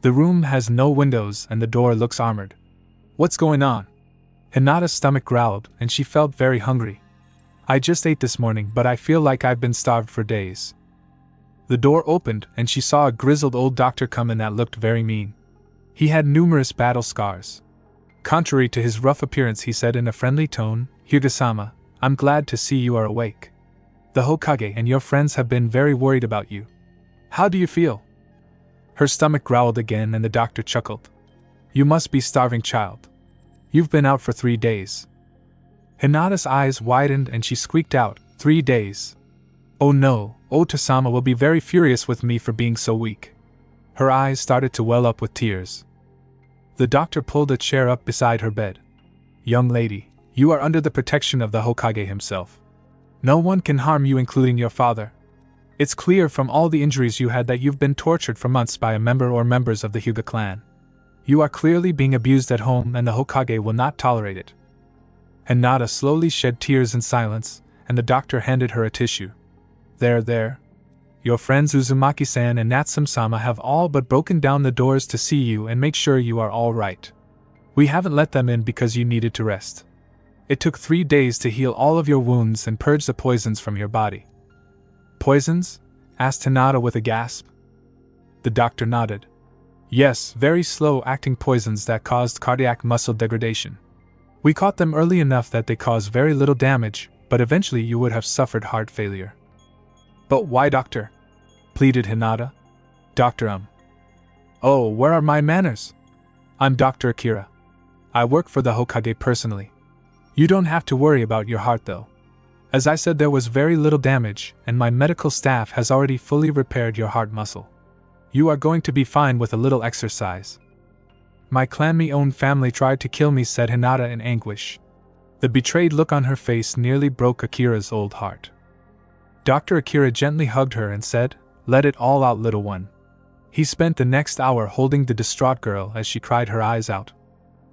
The room has no windows and the door looks armored. What's going on? Hinata's stomach growled and she felt very hungry. I just ate this morning, but I feel like I've been starved for days. The door opened and she saw a grizzled old doctor come in that looked very mean. He had numerous battle scars. Contrary to his rough appearance, he said in a friendly tone, Hyuga-sama, I'm glad to see you are awake. The Hokage and your friends have been very worried about you. How do you feel? Her stomach growled again and the doctor chuckled. You must be starving, child. You've been out for 3 days. Hinata's eyes widened and she squeaked out, 3 days. Oh no, Ota-sama will be very furious with me for being so weak. Her eyes started to well up with tears. The doctor pulled a chair up beside her bed. Young lady, you are under the protection of the Hokage himself. No one can harm you, including your father. It's clear from all the injuries you had that you've been tortured for months by a member or members of the Hyuga clan. You are clearly being abused at home and the Hokage will not tolerate it. Hinata slowly shed tears in silence, and the doctor handed her a tissue. There. Your friends Uzumaki-san and Natsume-sama have all but broken down the doors to see you and make sure you are all right. We haven't let them in because you needed to rest. It took 3 days to heal all of your wounds and purge the poisons from your body. Poisons? Asked Hinata with a gasp. The doctor nodded. Yes, very slow-acting poisons that caused cardiac muscle degradation. We caught them early enough that they caused very little damage, but eventually you would have suffered heart failure. But why, doctor? Pleaded Hinata. Doctor, Oh, where are my manners? I'm Dr. Akira. I work for the Hokage personally. You don't have to worry about your heart though. As I said, there was very little damage, and my medical staff has already fully repaired your heart muscle. You are going to be fine with a little exercise. My clan-me-owned family tried to kill me, said Hinata in anguish. The betrayed look on her face nearly broke Akira's old heart. Dr. Akira gently hugged her and said, Let it all out, little one. He spent the next hour holding the distraught girl as she cried her eyes out.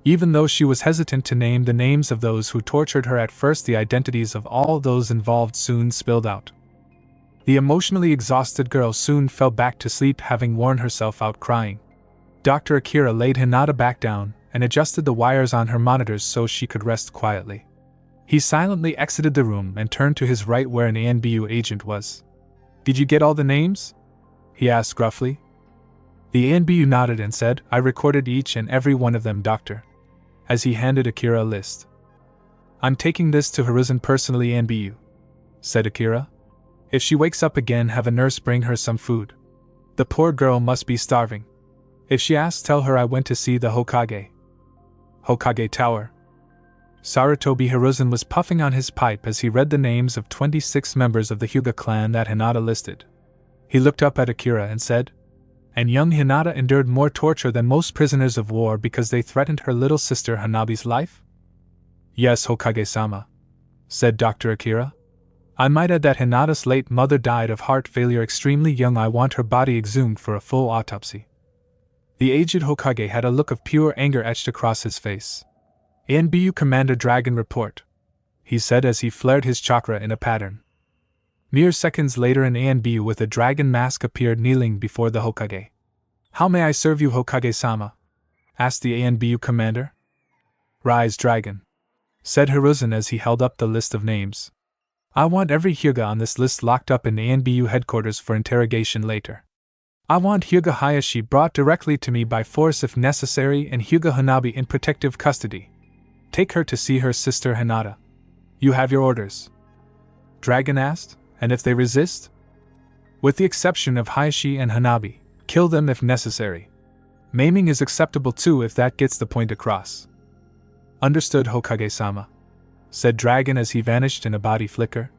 Even though she was hesitant to name the names of those who tortured her at first, the identities of all those involved soon spilled out. The emotionally exhausted girl soon fell back to sleep, having worn herself out crying. Dr. Akira laid Hinata back down and adjusted the wires on her monitors so she could rest quietly. He silently exited the room and turned to his right where an ANBU agent was. Did you get all the names? He asked gruffly. The ANBU nodded and said, I recorded each and every one of them, doctor. As he handed Akira a list. I'm taking this to Hiruzen personally, ANBU, said Akira. If she wakes up again, have a nurse bring her some food. The poor girl must be starving. If she asks, tell her I went to see the Hokage. Hokage Tower. Sarutobi Hiruzen was puffing on his pipe as he read the names of 26 members of the Hyuga clan that Hinata listed. He looked up at Akira and said, And young Hinata endured more torture than most prisoners of war because they threatened her little sister Hanabi's life? Yes, Hokage-sama, said Dr. Akira. I might add that Hinata's late mother died of heart failure extremely young. I want her body exhumed for a full autopsy. The aged Hokage had a look of pure anger etched across his face. ANBU Commander Dragon report, he said as he flared his chakra in a pattern. Mere seconds later, an ANBU with a dragon mask appeared kneeling before the Hokage. How may I serve you, Hokage-sama? Asked the ANBU commander. Rise, dragon, said Hiruzen as he held up the list of names. I want every Hyuga on this list locked up in ANBU headquarters for interrogation later. I want Hyuga Hayashi brought directly to me by force if necessary, and Hyuga Hanabi in protective custody. Take her to see her sister Hinata. You have your orders? Dragon asked. And if they resist? With the exception of Hayashi and Hanabi, kill them if necessary. Maiming is acceptable too if that gets the point across. Understood, Hokage-sama, said Dragon as he vanished in a body flicker.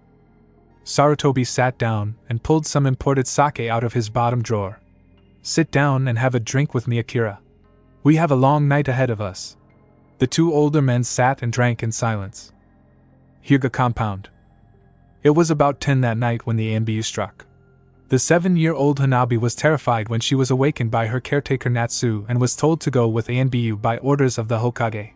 Sarutobi sat down and pulled some imported sake out of his bottom drawer. Sit down and have a drink with me, Akira. We have a long night ahead of us. The two older men sat and drank in silence. Hyuga compound. It was about 10 that night when the ANBU struck. The 7-year-old Hanabi was terrified when she was awakened by her caretaker Natsume and was told to go with ANBU by orders of the Hokage.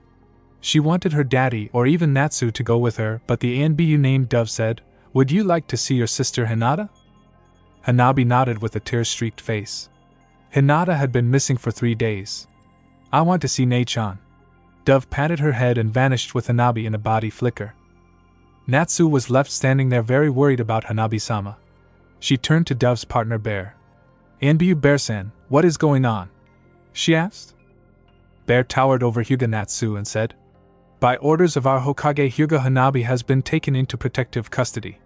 She wanted her daddy or even Natsume to go with her, but the ANBU named Dove said, Would you like to see your sister Hinata? Hanabi nodded with a tear-streaked face. Hinata had been missing for 3 days. I want to see Nei-chan. Dove patted her head and vanished with Hanabi in a body flicker. Natsume was left standing there very worried about Hanabi-sama. She turned to Dove's partner Bear. ANBU Bear-san, what is going on? She asked. Bear towered over Hyuga Natsume and said, By orders of our Hokage, Hyuga Hanabi has been taken into protective custody.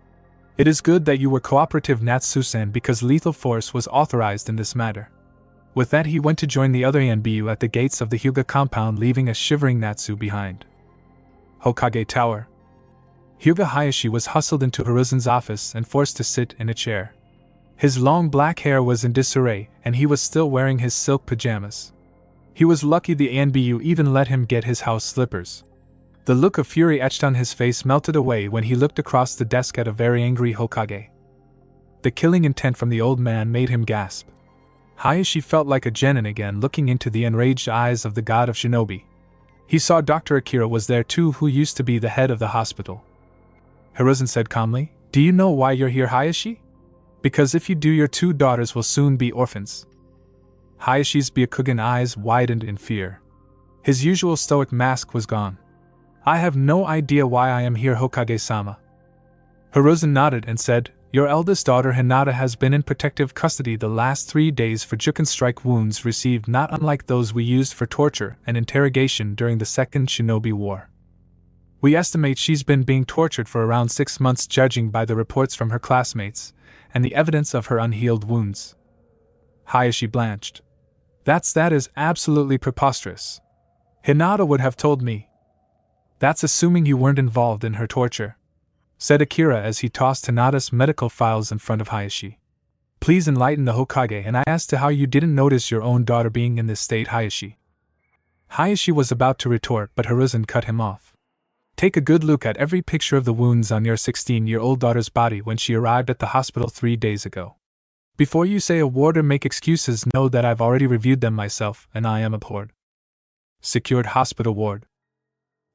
It is good that you were cooperative, Natsume-san, because lethal force was authorized in this matter. With that, he went to join the other ANBU at the gates of the Hyuga compound, leaving a shivering Natsume behind. Hokage Tower. Hyuga Hayashi was hustled into Hiruzen's office and forced to sit in a chair. His long black hair was in disarray, and he was still wearing his silk pajamas. He was lucky the ANBU even let him get his house slippers. The look of fury etched on his face melted away when he looked across the desk at a very angry Hokage. The killing intent from the old man made him gasp. Hayashi felt like a genin again, looking into the enraged eyes of the god of shinobi. He saw Dr. Akira was there too, who used to be the head of the hospital. Hiruzen said calmly, Do you know why you're here, Hayashi? Because if you do, your 2 daughters will soon be orphans. Hayashi's Byakugan eyes widened in fear. His usual stoic mask was gone. I have no idea why I am here, Hokage-sama. Hiruzen nodded and said, Your eldest daughter Hinata has been in protective custody the last 3 days for Juken strike wounds received not unlike those we used for torture and interrogation during the Second Shinobi War. We estimate she's been being tortured for around 6 months, judging by the reports from her classmates and the evidence of her unhealed wounds. Hayashi blanched. That is absolutely preposterous. Hinata would have told me. That's assuming you weren't involved in her torture, said Akira as he tossed Hinata's medical files in front of Hayashi. Please enlighten the Hokage, and I as to how you didn't notice your own daughter being in this state, Hayashi. Hayashi was about to retort, but Hiruzen cut him off. Take a good look at every picture of the wounds on your 16-year-old daughter's body when she arrived at the hospital 3 days ago. Before you say a word or make excuses, know that I've already reviewed them myself, and I am abhorred. Secured hospital ward.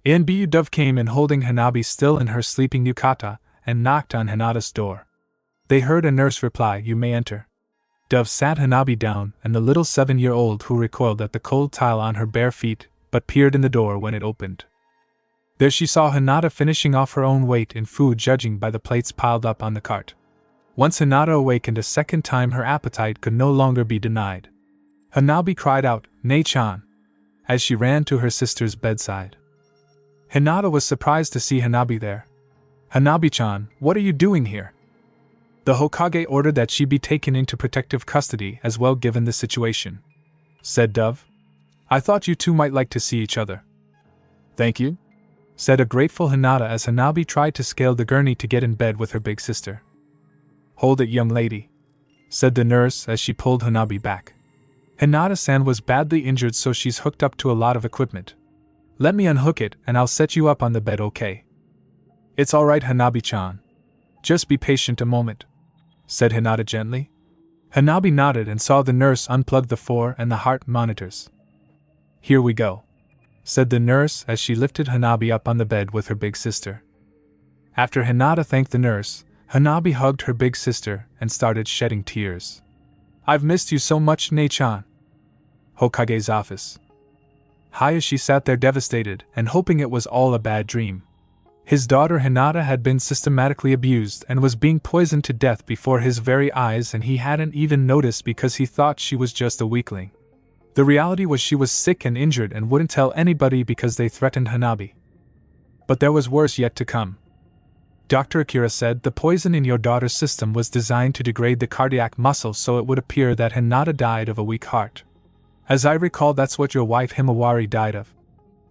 Inbu Dove came in holding Hanabi still in her sleeping yukata, and knocked on Hinata's door. They heard a nurse reply, "You may enter." Dove sat Hanabi down, and the little 7-year-old who recoiled at the cold tile on her bare feet, but peered in the door when it opened. There she saw Hinata finishing off her own weight in food, judging by the plates piled up on the cart. Once Hinata awakened a second time, her appetite could no longer be denied. Hanabi cried out, "Nei-chan," as she ran to her sister's bedside. Hinata was surprised to see Hanabi there. "Hanabi-chan, what are you doing here?" "The Hokage ordered that she be taken into protective custody as well given the situation," said Dove. "I thought you two might like to see each other." "Thank you," said a grateful Hinata as Hanabi tried to scale the gurney to get in bed with her big sister. "Hold it, young lady," said the nurse as she pulled Hanabi back. "Hinata-san was badly injured, so she's hooked up to a lot of equipment. Let me unhook it and I'll set you up on the bed, okay?" "It's alright, Hanabi-chan. Just be patient a moment," said Hinata gently. Hanabi nodded and saw the nurse unplug the 4 and the heart monitors. "Here we go," said the nurse as she lifted Hanabi up on the bed with her big sister. After Hinata thanked the nurse, Hanabi hugged her big sister and started shedding tears. "I've missed you so much, Nei-chan." Hokage's office. Hayashi sat there devastated and hoping it was all a bad dream. His daughter Hinata had been systematically abused and was being poisoned to death before his very eyes, and he hadn't even noticed because he thought she was just a weakling. The reality was she was sick and injured and wouldn't tell anybody because they threatened Hanabi. But there was worse yet to come. Dr. Akira said the poison in your daughter's system was designed to degrade the cardiac muscle, so it would appear that Hinata died of a weak heart. As I recall, that's what your wife Himawari died of.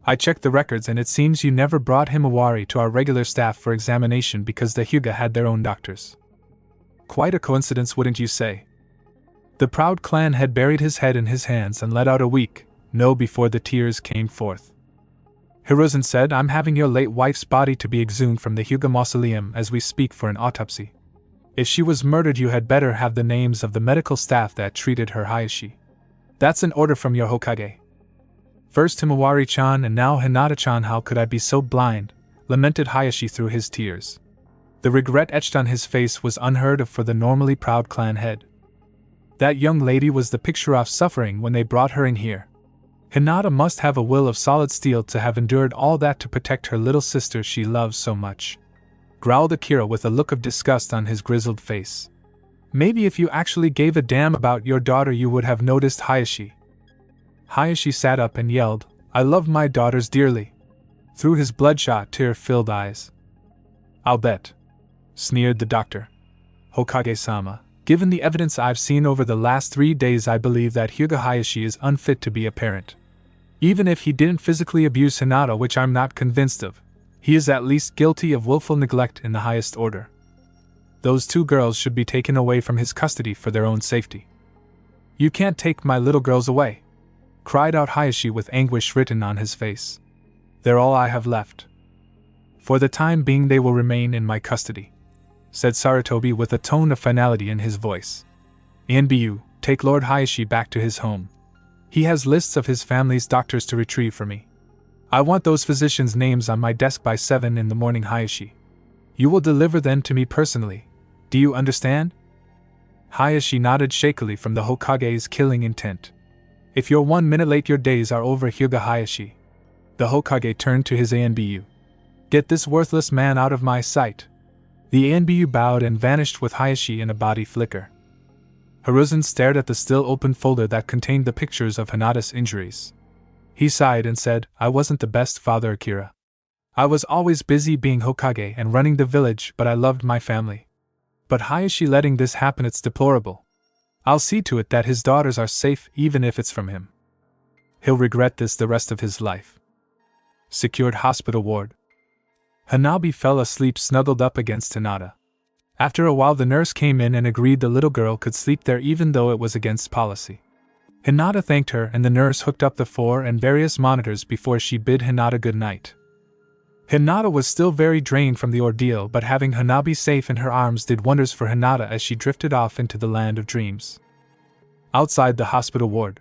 I checked the records and it seems you never brought Himawari to our regular staff for examination because the Hyuga had their own doctors. Quite a coincidence, wouldn't you say? The proud clan had buried his head in his hands and let out a weak no before the tears came forth. Hiruzen said, "I'm having your late wife's body to be exhumed from the Hyuga mausoleum as we speak for an autopsy. If she was murdered, you had better have the names of the medical staff that treated her, Hayashi. That's an order from your Hokage." "First Himawari-chan and now Hinata-chan, how could I be so blind?" lamented Hayashi through his tears. The regret etched on his face was unheard of for the normally proud clan head. That young lady was the picture of suffering when they brought her in here. Hinata must have a will of solid steel to have endured all that to protect her little sister she loves so much, growled Akira with a look of disgust on his grizzled face. "Maybe if you actually gave a damn about your daughter you would have noticed, Hayashi." Hayashi sat up and yelled, "I love my daughters dearly," through his bloodshot, tear-filled eyes. "I'll bet," sneered the doctor. "Hokage-sama, given the evidence I've seen over the last 3 days, I believe that Hyuga Hayashi is unfit to be a parent. Even if he didn't physically abuse Hinata, which I'm not convinced of, he is at least guilty of willful neglect in the highest order. Those 2 girls should be taken away from his custody for their own safety." "You can't take my little girls away," cried out Hayashi with anguish written on his face. "They're all I have left. For the time being they will remain in my custody," said Sarutobi with a tone of finality in his voice. "Inbu, take Lord Hayashi back to his home. He has lists of his family's doctors to retrieve for me. I want those physicians' names on my desk by 7 in the morning, Hayashi. You will deliver them to me personally. Do you understand?" Hayashi nodded shakily from the Hokage's killing intent. "If you're 1 minute late, your days are over, Hyuga Hayashi." The Hokage turned to his ANBU. "Get this worthless man out of my sight." The ANBU bowed and vanished with Hayashi in a body flicker. Hiruzen stared at the still open folder that contained the pictures of Hinata's injuries. He sighed and said, "I wasn't the best father, Akira. I was always busy being Hokage and running the village, but I loved my family. But how is she letting this happen? It's deplorable. I'll see to it that his daughters are safe, even if it's from him. He'll regret this the rest of his life. Secured hospital ward. Hanabi fell asleep snuggled up against Hinata. After a while the nurse came in and agreed the little girl could sleep there even though it was against policy. Hinata thanked her and the nurse hooked up the 4 and various monitors before she bid Hinata good night. Hinata was still very drained from the ordeal, but having Hanabi safe in her arms did wonders for Hinata as she drifted off into the land of dreams. Outside the hospital ward,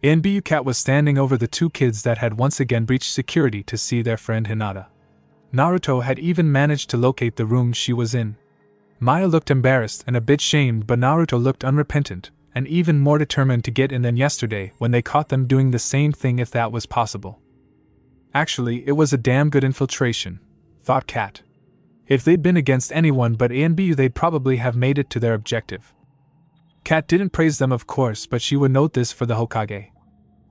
Inbu Cat was standing over the 2 kids that had once again breached security to see their friend Hinata. Naruto had even managed to locate the room she was in. Maya looked embarrassed and a bit shamed, but Naruto looked unrepentant, and even more determined to get in than yesterday when they caught them doing the same thing if that was possible. Actually, it was a damn good infiltration, thought Cat. If they'd been against anyone but Inbu, they'd probably have made it to their objective. Cat didn't praise them, of course, but she would note this for the Hokage.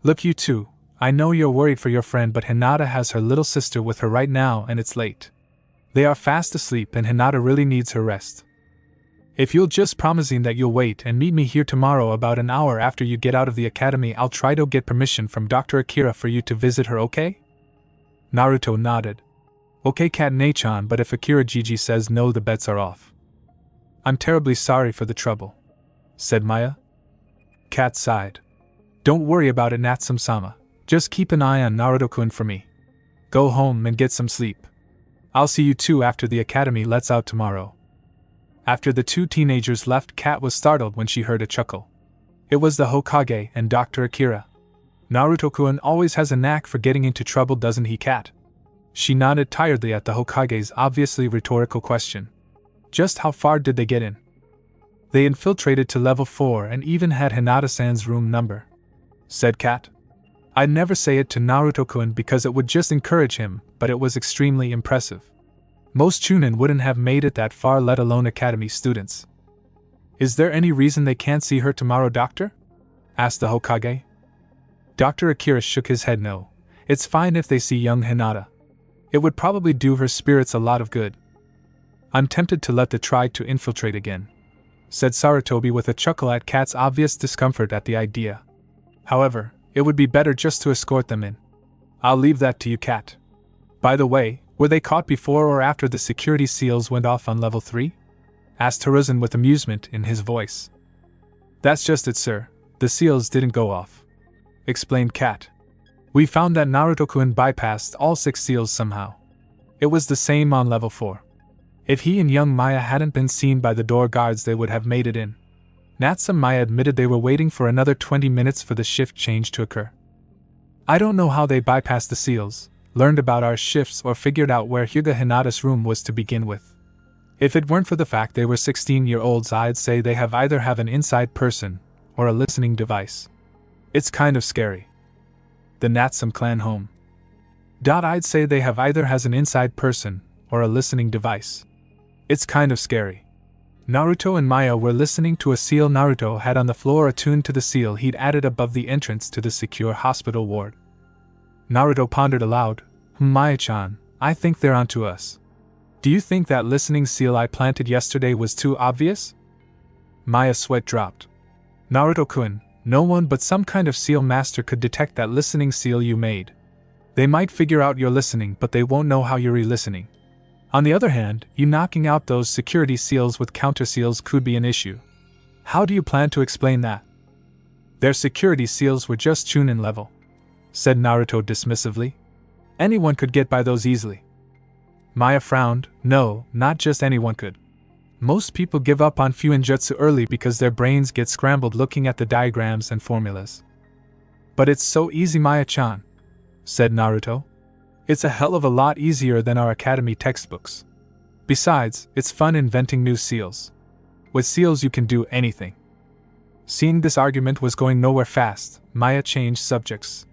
Look, you two, I know you're worried for your friend, but Hinata has her little sister with her right now and it's late. They are fast asleep and Hinata really needs her rest. If you'll just promising that you'll wait and meet me here tomorrow about an hour after you get out of the academy, I'll try to get permission from Dr. Akira for you to visit her, okay? Naruto nodded. Okay, Cat Nachan, but if Akira Gigi says no, the bets are off. I'm terribly sorry for the trouble, said Maya. Cat sighed. Don't worry about it, Natsume-sama. Just keep an eye on Naruto-kun for me. Go home and get some sleep. I'll see you two after the academy lets out tomorrow. After the 2 teenagers left, Cat was startled when she heard a chuckle. It was the Hokage and Dr. Akira. Naruto-kun always has a knack for getting into trouble, doesn't he, Cat? She nodded tiredly at the Hokage's obviously rhetorical question. Just how far did they get in? They infiltrated to level 4 and even had Hinata-san's room number, said Cat. I'd never say it to Naruto-kun because it would just encourage him, but it was extremely impressive. Most Chunin wouldn't have made it that far, let alone academy students. Is there any reason they can't see her tomorrow, Doctor? Asked the Hokage. Dr. Akira shook his head. No, it's fine if they see young Hinata. It would probably do her spirits a lot of good. I'm tempted to let them try to infiltrate again, said Sarutobi with a chuckle at Cat's obvious discomfort at the idea. However, it would be better just to escort them in. I'll leave that to you, Cat. By the way, were they caught before or after the security seals went off on level 3? Asked Hiruzen with amusement in his voice. That's just it, sir. The seals didn't go off, explained Cat. We found that Naruto-kun bypassed all 6 seals somehow. It was the same on level 4. If he and young Maya hadn't been seen by the door guards, they would have made it in. Natsume Maya admitted they were waiting for another 20 minutes for the shift change to occur. I don't know how they bypassed the seals, learned about our shifts, or figured out where Hyuga Hinata's room was to begin with. If it weren't for the fact they were 16-year-olds, I'd say they either have an inside person or a listening device. It's kind of scary. The Natsume clan home. I'd say they either has an inside person or a listening device. It's kind of scary. Naruto and Maya were listening to a seal Naruto had on the floor attuned to the seal he'd added above the entrance to the secure hospital ward. Naruto pondered aloud, Maya-chan, I think they're onto us. Do you think that listening seal I planted yesterday was too obvious? Maya's sweat dropped. Naruto-kun, no one but some kind of seal master could detect that listening seal you made. They might figure out you're listening, but they won't know how you're re-listening. On the other hand, you knocking out those security seals with counter seals could be an issue. How do you plan to explain that? Their security seals were just Chunin level, said Naruto dismissively. Anyone could get by those easily. Maya frowned. No, not just anyone could. Most people give up on Fuinjutsu early because their brains get scrambled looking at the diagrams and formulas. But it's so easy, Maya-chan, said Naruto. It's a hell of a lot easier than our academy textbooks. Besides, it's fun inventing new seals. With seals you can do anything. Seeing this argument was going nowhere fast, Maya changed subjects.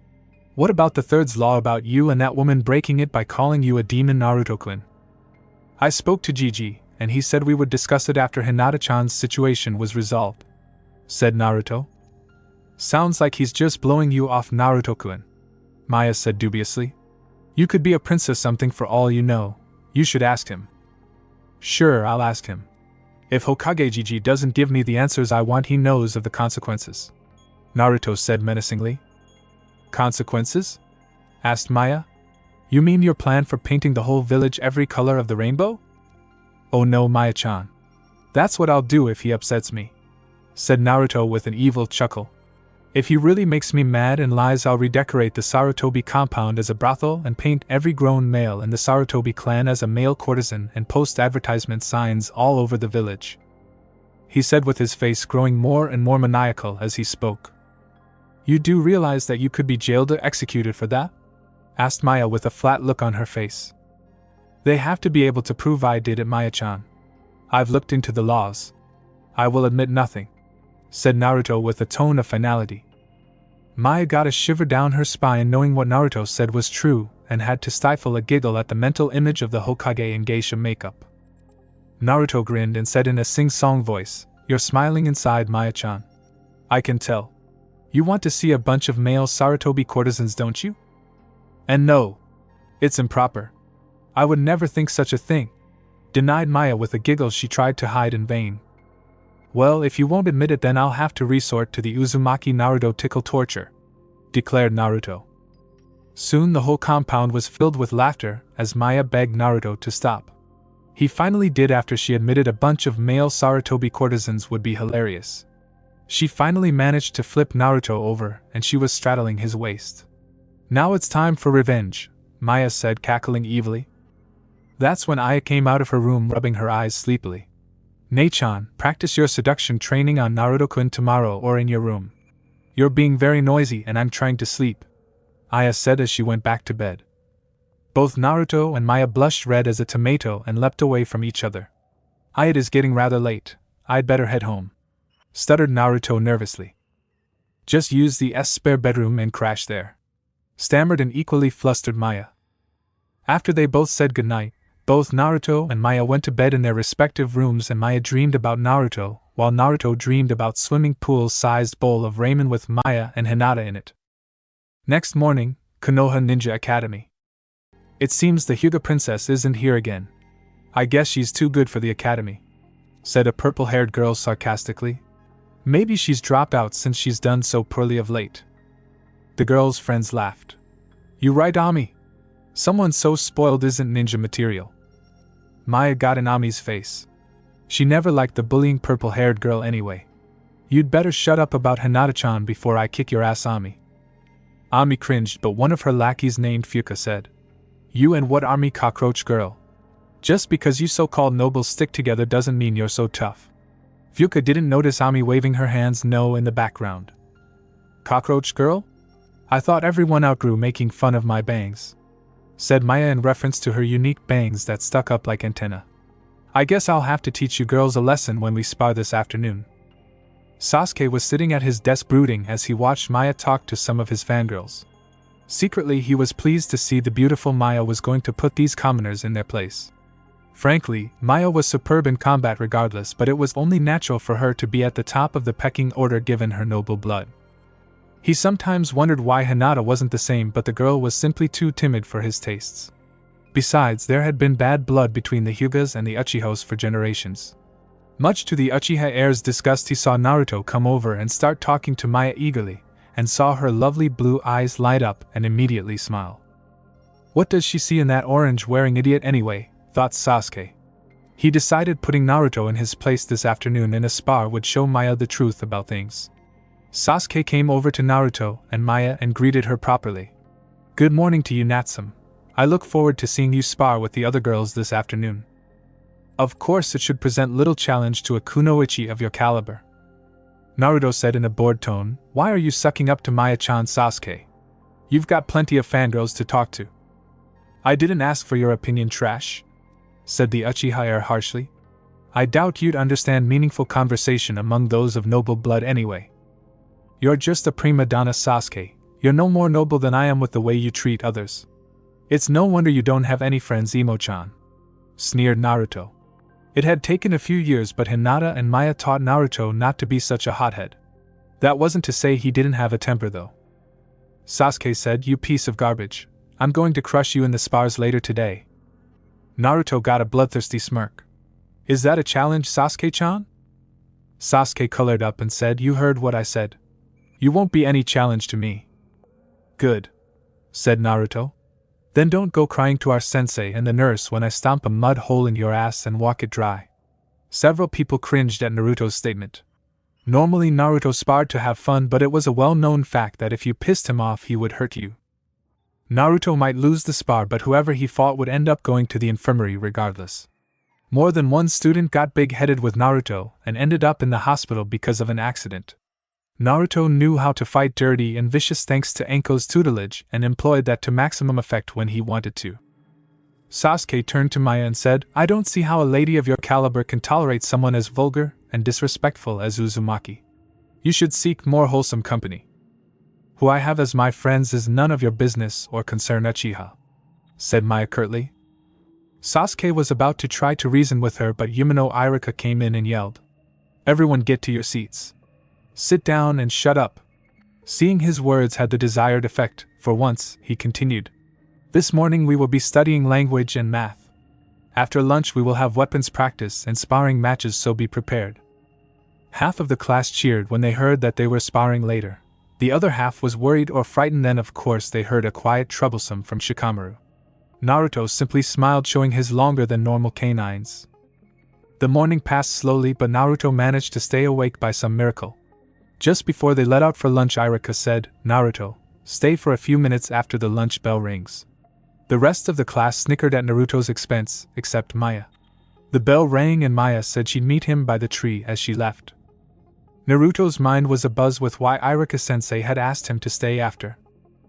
What about the third's law about you and that woman breaking it by calling you a demon, Naruto-kun? I spoke to Gigi, and he said we would discuss it after Hinata-chan's situation was resolved, said Naruto. Sounds like he's just blowing you off, Naruto-kun, Maya said dubiously. You could be a princess something for all you know. You should ask him. Sure, I'll ask him. If Hokage Gigi doesn't give me the answers I want, he knows of the consequences. Naruto said menacingly. Consequences? Asked Maya. You mean your plan for painting the whole village every color of the rainbow? Oh no, Maya-chan. That's what I'll do if he upsets me, said Naruto with an evil chuckle. If he really makes me mad and lies, I'll redecorate the Sarutobi compound as a brothel and paint every grown male in the Sarutobi clan as a male courtesan and post advertisement signs all over the village, he said with his face growing more and more maniacal as he spoke. You do realize that you could be jailed or executed for that? Asked Maya with a flat look on her face. They have to be able to prove I did it, Maya-chan. I've looked into the laws. I will admit nothing, said Naruto with a tone of finality. Maya got a shiver down her spine knowing what Naruto said was true, and had to stifle a giggle at the mental image of the Hokage in geisha makeup. Naruto grinned and said in a sing-song voice, You're smiling inside, Maya-chan. I can tell. You want to see a bunch of male Sarutobi courtesans, don't you? And no, it's improper. I would never think such a thing, denied Maya with a giggle she tried to hide in vain. Well, if you won't admit it, then I'll have to resort to the Uzumaki Naruto tickle torture, declared Naruto. Soon the whole compound was filled with laughter as Maya begged Naruto to stop. He finally did after she admitted a bunch of male Sarutobi courtesans would be hilarious. She finally managed to flip Naruto over and she was straddling his waist. Now it's time for revenge, Maya said, cackling evilly. That's when Aya came out of her room rubbing her eyes sleepily. Nei-chan, practice your seduction training on Naruto-kun tomorrow or in your room. You're being very noisy and I'm trying to sleep, Aya said as she went back to bed. Both Naruto and Maya blushed red as a tomato and leapt away from each other. It is getting rather late, I'd better head home, stuttered Naruto nervously. Just use the spare bedroom and crash there, stammered an equally flustered Maya. After they both said goodnight, both Naruto and Maya went to bed in their respective rooms, and Maya dreamed about Naruto, while Naruto dreamed about swimming pool-sized bowl of ramen with Maya and Hinata in it. Next morning, Konoha Ninja Academy. It seems the Hyuga princess isn't here again. I guess she's too good for the academy, said a purple-haired girl sarcastically. Maybe she's dropped out since she's done so poorly of late. The girls' friends laughed. You right, Ami? Someone so spoiled isn't ninja material. Maya got in Ami's face. She never liked the bullying purple-haired girl anyway. You'd better shut up about Hinata-chan before I kick your ass, Ami. Ami cringed, but one of her lackeys named Fuka said, You and what army, cockroach girl? Just because you so-called nobles stick together doesn't mean you're so tough. Fuka didn't notice Ami waving her hands no in the background. Cockroach girl? I thought everyone outgrew making fun of my bangs, said Maya in reference to her unique bangs that stuck up like antennae. I guess I'll have to teach you girls a lesson when we spar this afternoon. Sasuke was sitting at his desk brooding as he watched Maya talk to some of his fangirls. Secretly, he was pleased to see the beautiful Maya was going to put these commoners in their place. Frankly, Maya was superb in combat regardless, but it was only natural for her to be at the top of the pecking order given her noble blood. He sometimes wondered why Hinata wasn't the same, but the girl was simply too timid for his tastes. Besides, there had been bad blood between the Hyugas and the Uchihas for generations. Much to the Uchiha heir's disgust, he saw Naruto come over and start talking to Maya eagerly, and saw her lovely blue eyes light up and immediately smile. What does she see in that orange-wearing idiot anyway, thought Sasuke. He decided putting Naruto in his place this afternoon in a spar would show Maya the truth about things. Sasuke came over to Naruto and Maya and greeted her properly. Good morning to you, Natsume. I look forward to seeing you spar with the other girls this afternoon. Of course it should present little challenge to a kunoichi of your caliber. Naruto said in a bored tone, Why are you sucking up to Maya-chan, Sasuke? You've got plenty of fangirls to talk to. I didn't ask for your opinion, trash, said the Uchiha heir harshly. I doubt you'd understand meaningful conversation among those of noble blood anyway. You're just a prima donna, Sasuke. You're no more noble than I am with the way you treat others. It's no wonder you don't have any friends, Emo-chan, sneered Naruto. It had taken a few years, but Hinata and Maya taught Naruto not to be such a hothead. That wasn't to say he didn't have a temper though. Sasuke said, You piece of garbage. I'm going to crush you in the spars later today. Naruto got a bloodthirsty smirk. Is that a challenge, Sasuke-chan? Sasuke colored up and said, You heard what I said. You won't be any challenge to me. Good, said Naruto. Then don't go crying to our sensei and the nurse when I stomp a mud hole in your ass and walk it dry. Several people cringed at Naruto's statement. Normally Naruto sparred to have fun, but it was a well-known fact that if you pissed him off he would hurt you. Naruto might lose the spar, but whoever he fought would end up going to the infirmary regardless. More than one student got big-headed with Naruto and ended up in the hospital because of an accident. Naruto knew how to fight dirty and vicious thanks to Anko's tutelage and employed that to maximum effect when he wanted to. Sasuke turned to Maya and said, I don't see how a lady of your caliber can tolerate someone as vulgar and disrespectful as Uzumaki. You should seek more wholesome company. Who I have as my friends is none of your business or concern, Uchiha, said Maya curtly. Sasuke was about to try to reason with her, but Yumino Iruka came in and yelled, Everyone get to your seats. Sit down and shut up. Seeing his words had the desired effect, for once, he continued. This morning we will be studying language and math. After lunch we will have weapons practice and sparring matches, so be prepared. Half of the class cheered when they heard that they were sparring later. The other half was worried or frightened. Then of course they heard a quiet troublesome from Shikamaru. Naruto simply smiled, showing his longer than normal canines. The morning passed slowly, but Naruto managed to stay awake by some miracle. Just before they let out for lunch, Iruka said, Naruto, stay for a few minutes after the lunch bell rings. The rest of the class snickered at Naruto's expense, except Maya. The bell rang and Maya said she'd meet him by the tree as she left. Naruto's mind was abuzz with why Iruka-sensei had asked him to stay after.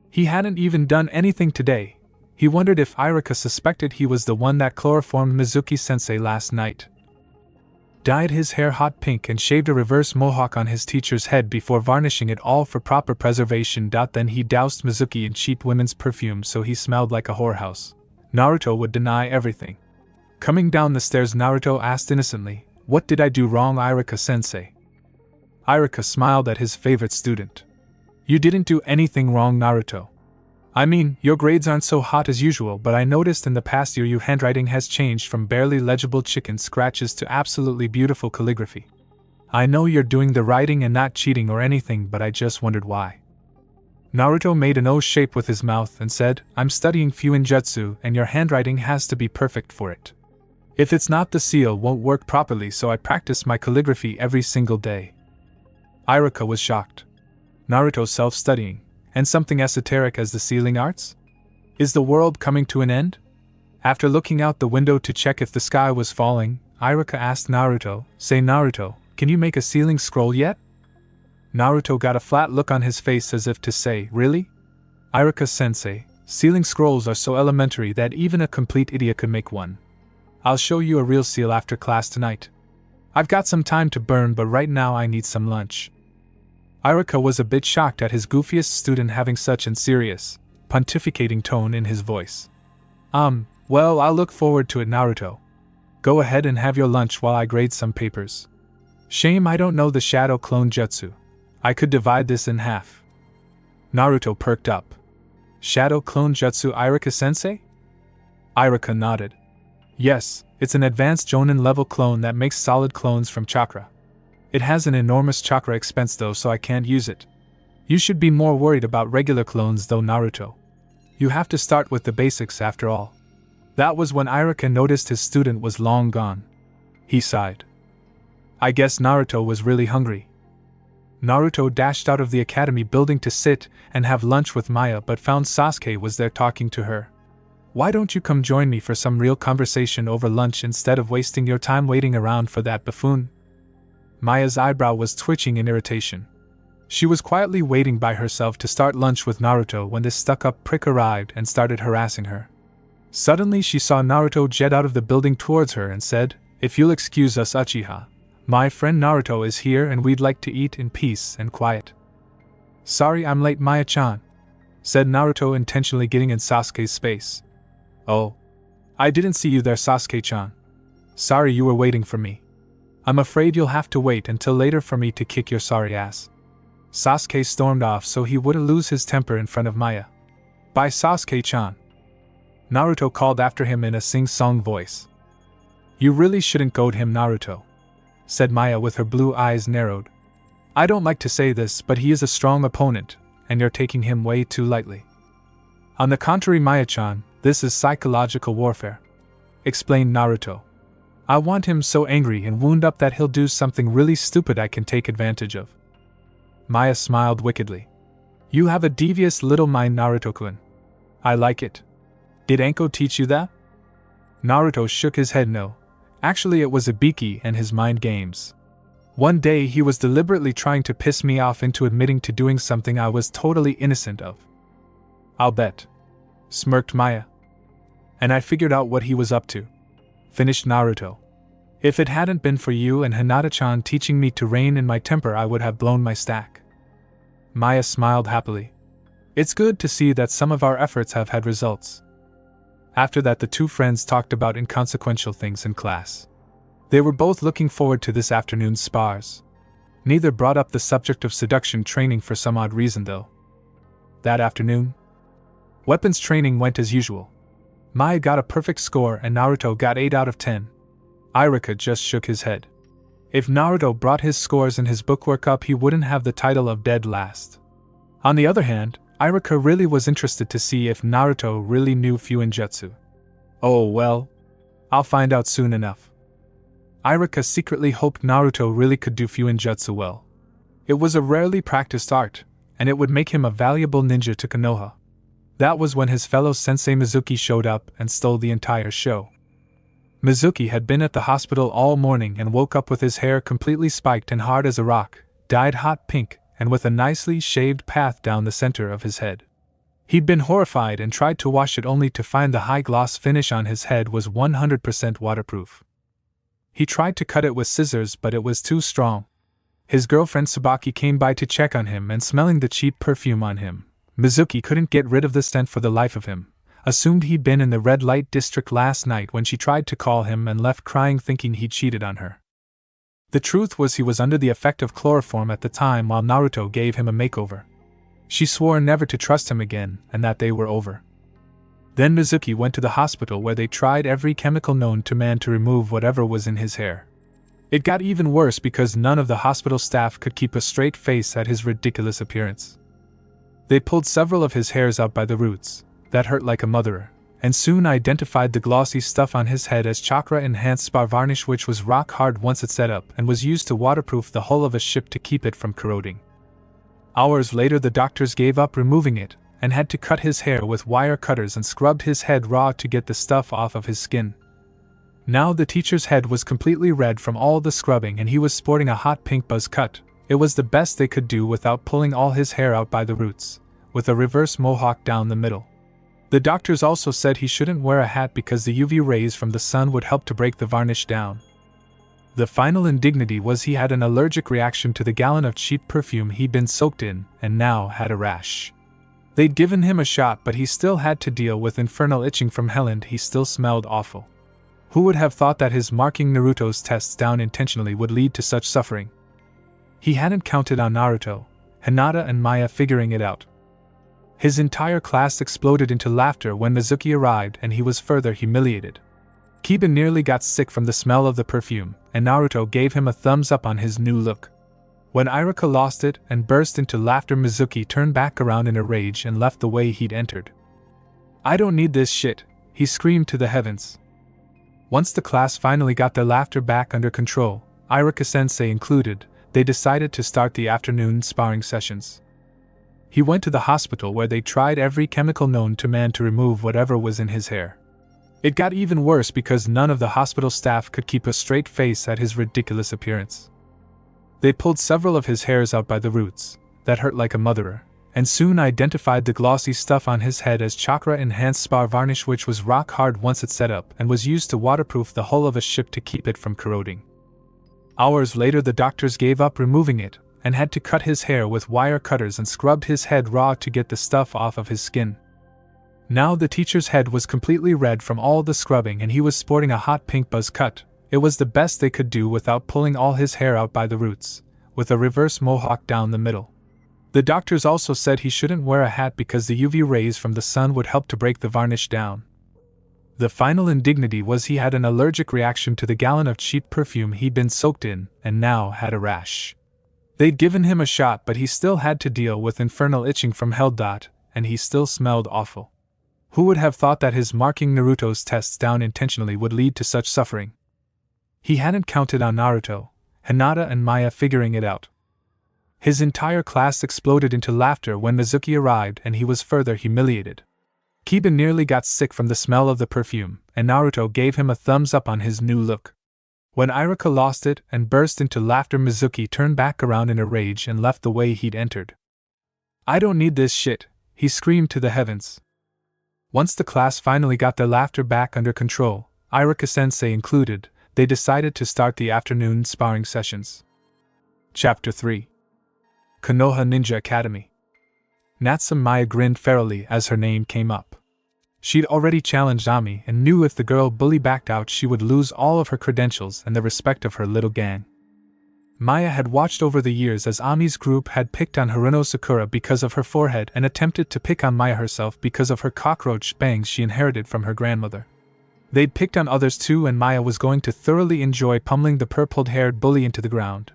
He hadn't even done anything today. He wondered if Iruka suspected he was the one that chloroformed Mizuki-sensei last night. Dyed his hair hot pink and shaved a reverse mohawk on his teacher's head before varnishing it all for proper preservation. Then he doused Mizuki in cheap women's perfume so he smelled like a whorehouse. Naruto would deny everything. Coming down the stairs, Naruto asked innocently, What did I do wrong, Iruka-sensei? Iruka smiled at his favorite student. You didn't do anything wrong, Naruto. I mean, your grades aren't so hot as usual, but I noticed in the past year your handwriting has changed from barely legible chicken scratches to absolutely beautiful calligraphy. I know you're doing the writing and not cheating or anything, but I just wondered why. Naruto made an O shape with his mouth and said, I'm studying Fuinjutsu and your handwriting has to be perfect for it. If it's not, the seal won't work properly, so I practice my calligraphy every single day. Iruka was shocked. Naruto self-studying, and something esoteric as the sealing arts? Is the world coming to an end? After looking out the window to check if the sky was falling, Iruka asked Naruto, Say Naruto, can you make a sealing scroll yet? Naruto got a flat look on his face as if to say, Really? Iruka-sensei, sealing scrolls are so elementary that even a complete idiot could make one. I'll show you a real seal after class tonight. I've got some time to burn, but right now I need some lunch. Iruka was a bit shocked at his goofiest student having such an serious, pontificating tone in his voice. Well, I'll look forward to it, Naruto. Go ahead and have your lunch while I grade some papers. Shame I don't know the shadow clone jutsu. I could divide this in half. Naruto perked up. Shadow clone jutsu, Iruka-sensei? Iruka nodded. Yes, it's an advanced Jonin level clone that makes solid clones from chakra. It has an enormous chakra expense though, so I can't use it. You should be more worried about regular clones though, Naruto. You have to start with the basics after all. That was when Iruka noticed his student was long gone. He sighed. I guess Naruto was really hungry. Naruto dashed out of the academy building to sit and have lunch with Maya, but found Sasuke was there talking to her. Why don't you come join me for some real conversation over lunch instead of wasting your time waiting around for that buffoon? Maya's eyebrow was twitching in irritation. She was quietly waiting by herself to start lunch with Naruto when this stuck-up prick arrived and started harassing her. Suddenly she saw Naruto jet out of the building towards her and said, If you'll excuse us, Uchiha, my friend Naruto is here and we'd like to eat in peace and quiet. Sorry I'm late, Maya-chan, said Naruto, intentionally getting in Sasuke's space. Oh. I didn't see you there, Sasuke-chan. Sorry you were waiting for me. I'm afraid you'll have to wait until later for me to kick your sorry ass. Sasuke stormed off so he wouldn't lose his temper in front of Maya. Bye, Sasuke-chan. Naruto called after him in a sing-song voice. You really shouldn't goad him, Naruto, said Maya with her blue eyes narrowed. I don't like to say this, but he is a strong opponent, and you're taking him way too lightly. On the contrary, Maya-chan, this is psychological warfare, explained Naruto. I want him so angry and wound up that he'll do something really stupid I can take advantage of. Maya smiled wickedly. You have a devious little mind, Naruto-kun. I like it. Did Anko teach you that? Naruto shook his head no. Actually, it was Ibiki and his mind games. One day he was deliberately trying to piss me off into admitting to doing something I was totally innocent of. I'll bet, smirked Maya. And I figured out what he was up to, finished Naruto. If it hadn't been for you and Hinata-chan teaching me to rein in my temper, I would have blown my stack. Maya smiled happily. It's good to see that some of our efforts have had results. After that, the two friends talked about inconsequential things in class. They were both looking forward to this afternoon's spars. Neither brought up the subject of seduction training for some odd reason, though. That afternoon, weapons training went as usual. Maya got a perfect score and Naruto got 8 out of 10. Irika just shook his head. If Naruto brought his scores and his bookwork up, he wouldn't have the title of dead last. On the other hand, Irika really was interested to see if Naruto really knew Fuinjutsu. Oh well, I'll find out soon enough. Irika secretly hoped Naruto really could do Fuinjutsu well. It was a rarely practiced art, and it would make him a valuable ninja to Konoha. That was when his fellow sensei Mizuki showed up and stole the entire show. Mizuki had been at the hospital all morning and woke up with his hair completely spiked and hard as a rock, dyed hot pink, and with a nicely shaved path down the center of his head. He'd been horrified and tried to wash it only to find the high-gloss finish on his head was 100% waterproof. He tried to cut it with scissors, but it was too strong. His girlfriend Tsubaki came by to check on him, and smelling the cheap perfume on him, Mizuki couldn't get rid of the scent for the life of him, assumed he'd been in the red light district last night when she tried to call him, and left crying thinking he'd cheated on her. The truth was he was under the effect of chloroform at the time while Naruto gave him a makeover. She swore never to trust him again, and that they were over. Then Mizuki went to the hospital where they tried every chemical known to man to remove whatever was in his hair. It got even worse because none of the hospital staff could keep a straight face at his ridiculous appearance. They pulled several of his hairs out by the roots, that hurt like a motherer, and soon identified the glossy stuff on his head as chakra-enhanced spar varnish, which was rock hard once it set up and was used to waterproof the hull of a ship to keep it from corroding. Hours later the doctors gave up removing it, and had to cut his hair with wire cutters and scrubbed his head raw to get the stuff off of his skin. Now the teacher's head was completely red from all the scrubbing and he was sporting a hot pink buzz cut. It was the best they could do without pulling all his hair out by the roots, with a reverse mohawk down the middle. The doctors also said he shouldn't wear a hat because the UV rays from the sun would help to break the varnish down. The final indignity was he had an allergic reaction to the gallon of cheap perfume he'd been soaked in, and now had a rash. They'd given him a shot, but he still had to deal with infernal itching from hell, and he still smelled awful. Who would have thought that his marking Naruto's tests down intentionally would lead to such suffering? He hadn't counted on Naruto, Hinata and Maya figuring it out. His entire class exploded into laughter when Mizuki arrived, and he was further humiliated. Kiba nearly got sick from the smell of the perfume, and Naruto gave him a thumbs up on his new look. When Irika lost it and burst into laughter, Mizuki turned back around in a rage and left the way he'd entered. I don't need this shit, he screamed to the heavens. Once the class finally got their laughter back under control, Irika-sensei included, they decided to start the afternoon sparring sessions. He went to the hospital where they tried every chemical known to man to remove whatever was in his hair. It got even worse because none of the hospital staff could keep a straight face at his ridiculous appearance. They pulled several of his hairs out by the roots, that hurt like a motherer, and soon identified the glossy stuff on his head as chakra-enhanced spar varnish, which was rock hard once it set up and was used to waterproof the hull of a ship to keep it from corroding. Hours later the doctors gave up removing it, and had to cut his hair with wire cutters and scrubbed his head raw to get the stuff off of his skin. Now the teacher's head was completely red from all the scrubbing and he was sporting a hot pink buzz cut. It was the best they could do without pulling all his hair out by the roots, with a reverse mohawk down the middle. The doctors also said he shouldn't wear a hat because the UV rays from the sun would help to break the varnish down. The final indignity was he had an allergic reaction to the gallon of cheap perfume he'd been soaked in, and now had a rash. They'd given him a shot, but he still had to deal with infernal itching from hell. And he still smelled awful. Who would have thought that his marking Naruto's tests down intentionally would lead to such suffering? He hadn't counted on Naruto, Hinata, and Maya figuring it out. His entire class exploded into laughter when Mizuki arrived, and he was further humiliated. Kiba nearly got sick from the smell of the perfume, and Naruto gave him a thumbs up on his new look. When Iruka lost it and burst into laughter, Mizuki turned back around in a rage and left the way he'd entered. "I don't need this shit," he screamed to the heavens. Once the class finally got their laughter back under control, Iruka-sensei included, they decided to start the afternoon sparring sessions. Chapter 3. Konoha Ninja Academy. Natsume Maya grinned ferally as her name came up. She'd already challenged Ami and knew if the girl bully backed out she would lose all of her credentials and the respect of her little gang. Maya had watched over the years as Ami's group had picked on Haruno Sakura because of her forehead and attempted to pick on Maya herself because of her cockroach bangs she inherited from her grandmother. They'd picked on others too, and Maya was going to thoroughly enjoy pummeling the purple-haired bully into the ground.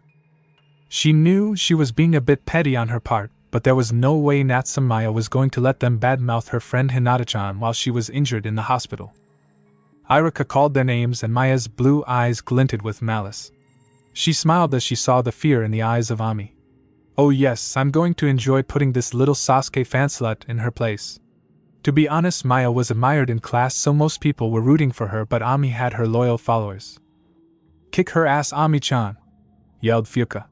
She knew she was being a bit petty on her part, but there was no way Natsume Maya was going to let them badmouth her friend Hinata-chan while she was injured in the hospital. Iruka called their names and Maya's blue eyes glinted with malice. She smiled as she saw the fear in the eyes of Ami. "Oh yes, I'm going to enjoy putting this little Sasuke fanslut in her place." To be honest, Maya was admired in class, so most people were rooting for her, but Ami had her loyal followers. "Kick her ass, Ami-chan!" yelled Fuka.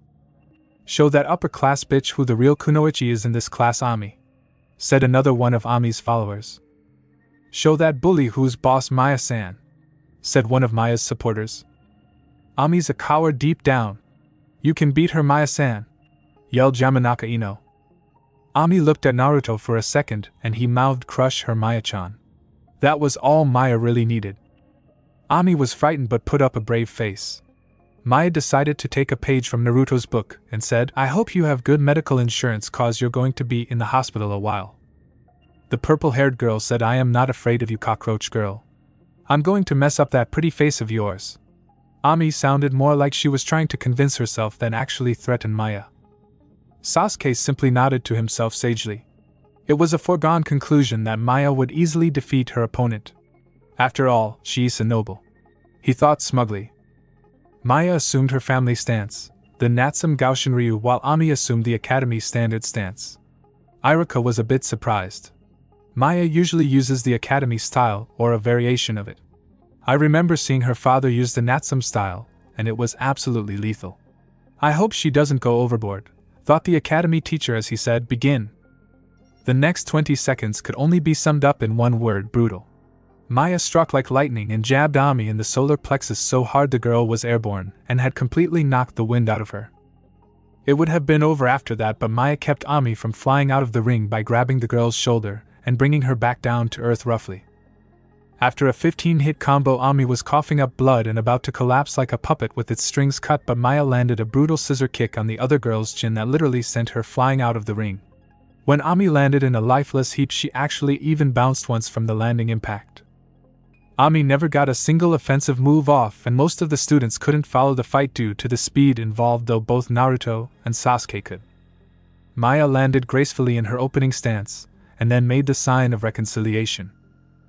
"Show that upper-class bitch who the real kunoichi is in this class, Ami," said another one of Ami's followers. "Show that bully who's boss, Maya-san," said one of Maya's supporters. "Ami's a coward deep down. You can beat her, Maya-san," yelled Yamanaka Ino. Ami looked at Naruto for a second, and he mouthed, "Crush her, Maya-chan." That was all Maya really needed. Ami was frightened but put up a brave face. Maya decided to take a page from Naruto's book and said, "I hope you have good medical insurance cause you're going to be in the hospital a while." The purple-haired girl said, "I am not afraid of you, cockroach girl. I'm going to mess up that pretty face of yours." Ami sounded more like she was trying to convince herself than actually threaten Maya. Sasuke simply nodded to himself sagely. It was a foregone conclusion that Maya would easily defeat her opponent. After all, she's a noble, he thought smugly. Maya assumed her family stance, the Natsume Gaoshinryu, while Ami assumed the Academy standard stance. Iruka was a bit surprised. Maya usually uses the Academy style or a variation of it. I remember seeing her father use the Natsume style, and it was absolutely lethal. "I hope she doesn't go overboard," thought the Academy teacher as he said, "Begin." The next 20 seconds could only be summed up in one word: brutal. Maya struck like lightning and jabbed Ami in the solar plexus so hard the girl was airborne and had completely knocked the wind out of her. It would have been over after that, but Maya kept Ami from flying out of the ring by grabbing the girl's shoulder and bringing her back down to earth roughly. After a 15-hit combo, Ami was coughing up blood and about to collapse like a puppet with its strings cut, but Maya landed a brutal scissor kick on the other girl's chin that literally sent her flying out of the ring. When Ami landed in a lifeless heap, she actually even bounced once from the landing impact. Ami never got a single offensive move off, and most of the students couldn't follow the fight due to the speed involved, though both Naruto and Sasuke could. Maya landed gracefully in her opening stance, and then made the sign of reconciliation.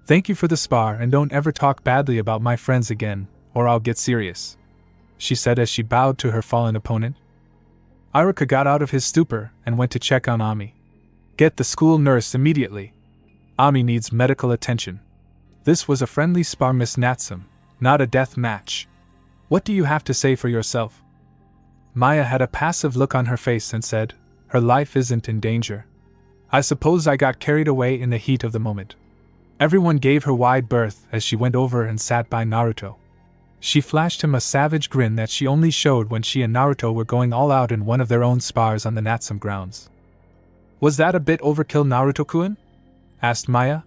"Thank you for the spar, and don't ever talk badly about my friends again, or I'll get serious," she said as she bowed to her fallen opponent. Iruka got out of his stupor and went to check on Ami. "Get the school nurse immediately. Ami needs medical attention." This was a friendly spar, Miss Natsume, not a death match. "What do you have to say for yourself?" Maya had a passive look on her face and said, "Her life isn't in danger. I suppose I got carried away in the heat of the moment." Everyone gave her wide berth as she went over and sat by Naruto. She flashed him a savage grin that she only showed when she and Naruto were going all out in one of their own spars on the Natsume grounds. "Was that a bit overkill, Naruto-kun?" asked Maya.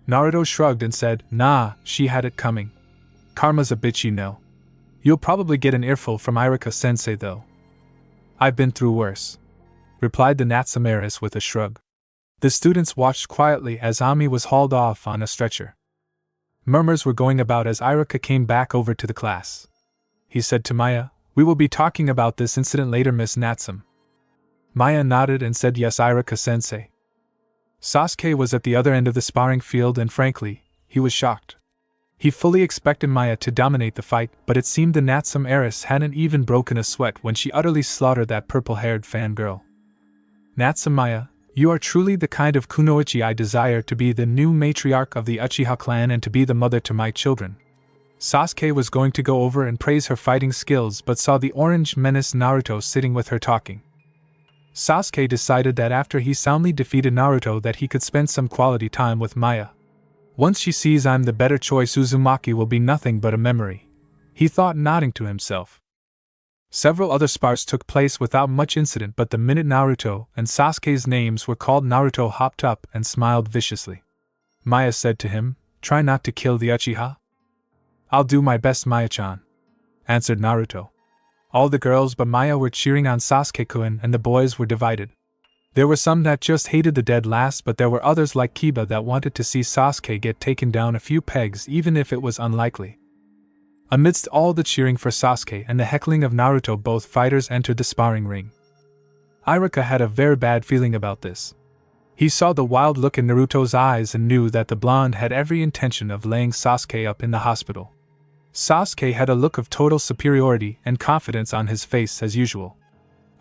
Naruto shrugged and said, "Nah, she had it coming. Karma's a bitch, you know. You'll probably get an earful from Iruka-sensei though." "I've been through worse," replied the Natsume heiress with a shrug. The students watched quietly as Ami was hauled off on a stretcher. Murmurs were going about as Iruka came back over to the class. He said to Maya, "We will be talking about this incident later, Miss Natsume." Maya nodded and said, "Yes, Iruka-sensei." Sasuke was at the other end of the sparring field and frankly, he was shocked. He fully expected Maya to dominate the fight, but it seemed the Natsume heiress hadn't even broken a sweat when she utterly slaughtered that purple-haired fangirl. "Natsume Maya, you are truly the kind of kunoichi I desire to be the new matriarch of the Uchiha clan and to be the mother to my children." Sasuke was going to go over and praise her fighting skills but saw the orange menace Naruto sitting with her talking. Sasuke decided that after he soundly defeated Naruto that he could spend some quality time with Maya. "Once she sees I'm the better choice, Uzumaki will be nothing but a memory," he thought, nodding to himself. Several other spars took place without much incident, but the minute Naruto and Sasuke's names were called, Naruto hopped up and smiled viciously. Maya said to him, "Try not to kill the Uchiha." "I'll do my best, Maya-chan," answered Naruto. All the girls but Maya were cheering on Sasuke-kun and the boys were divided. There were some that just hated the dead last, but there were others like Kiba that wanted to see Sasuke get taken down a few pegs even if it was unlikely. Amidst all the cheering for Sasuke and the heckling of Naruto, both fighters entered the sparring ring. Iruka had a very bad feeling about this. He saw the wild look in Naruto's eyes and knew that the blonde had every intention of laying Sasuke up in the hospital. Sasuke had a look of total superiority and confidence on his face as usual.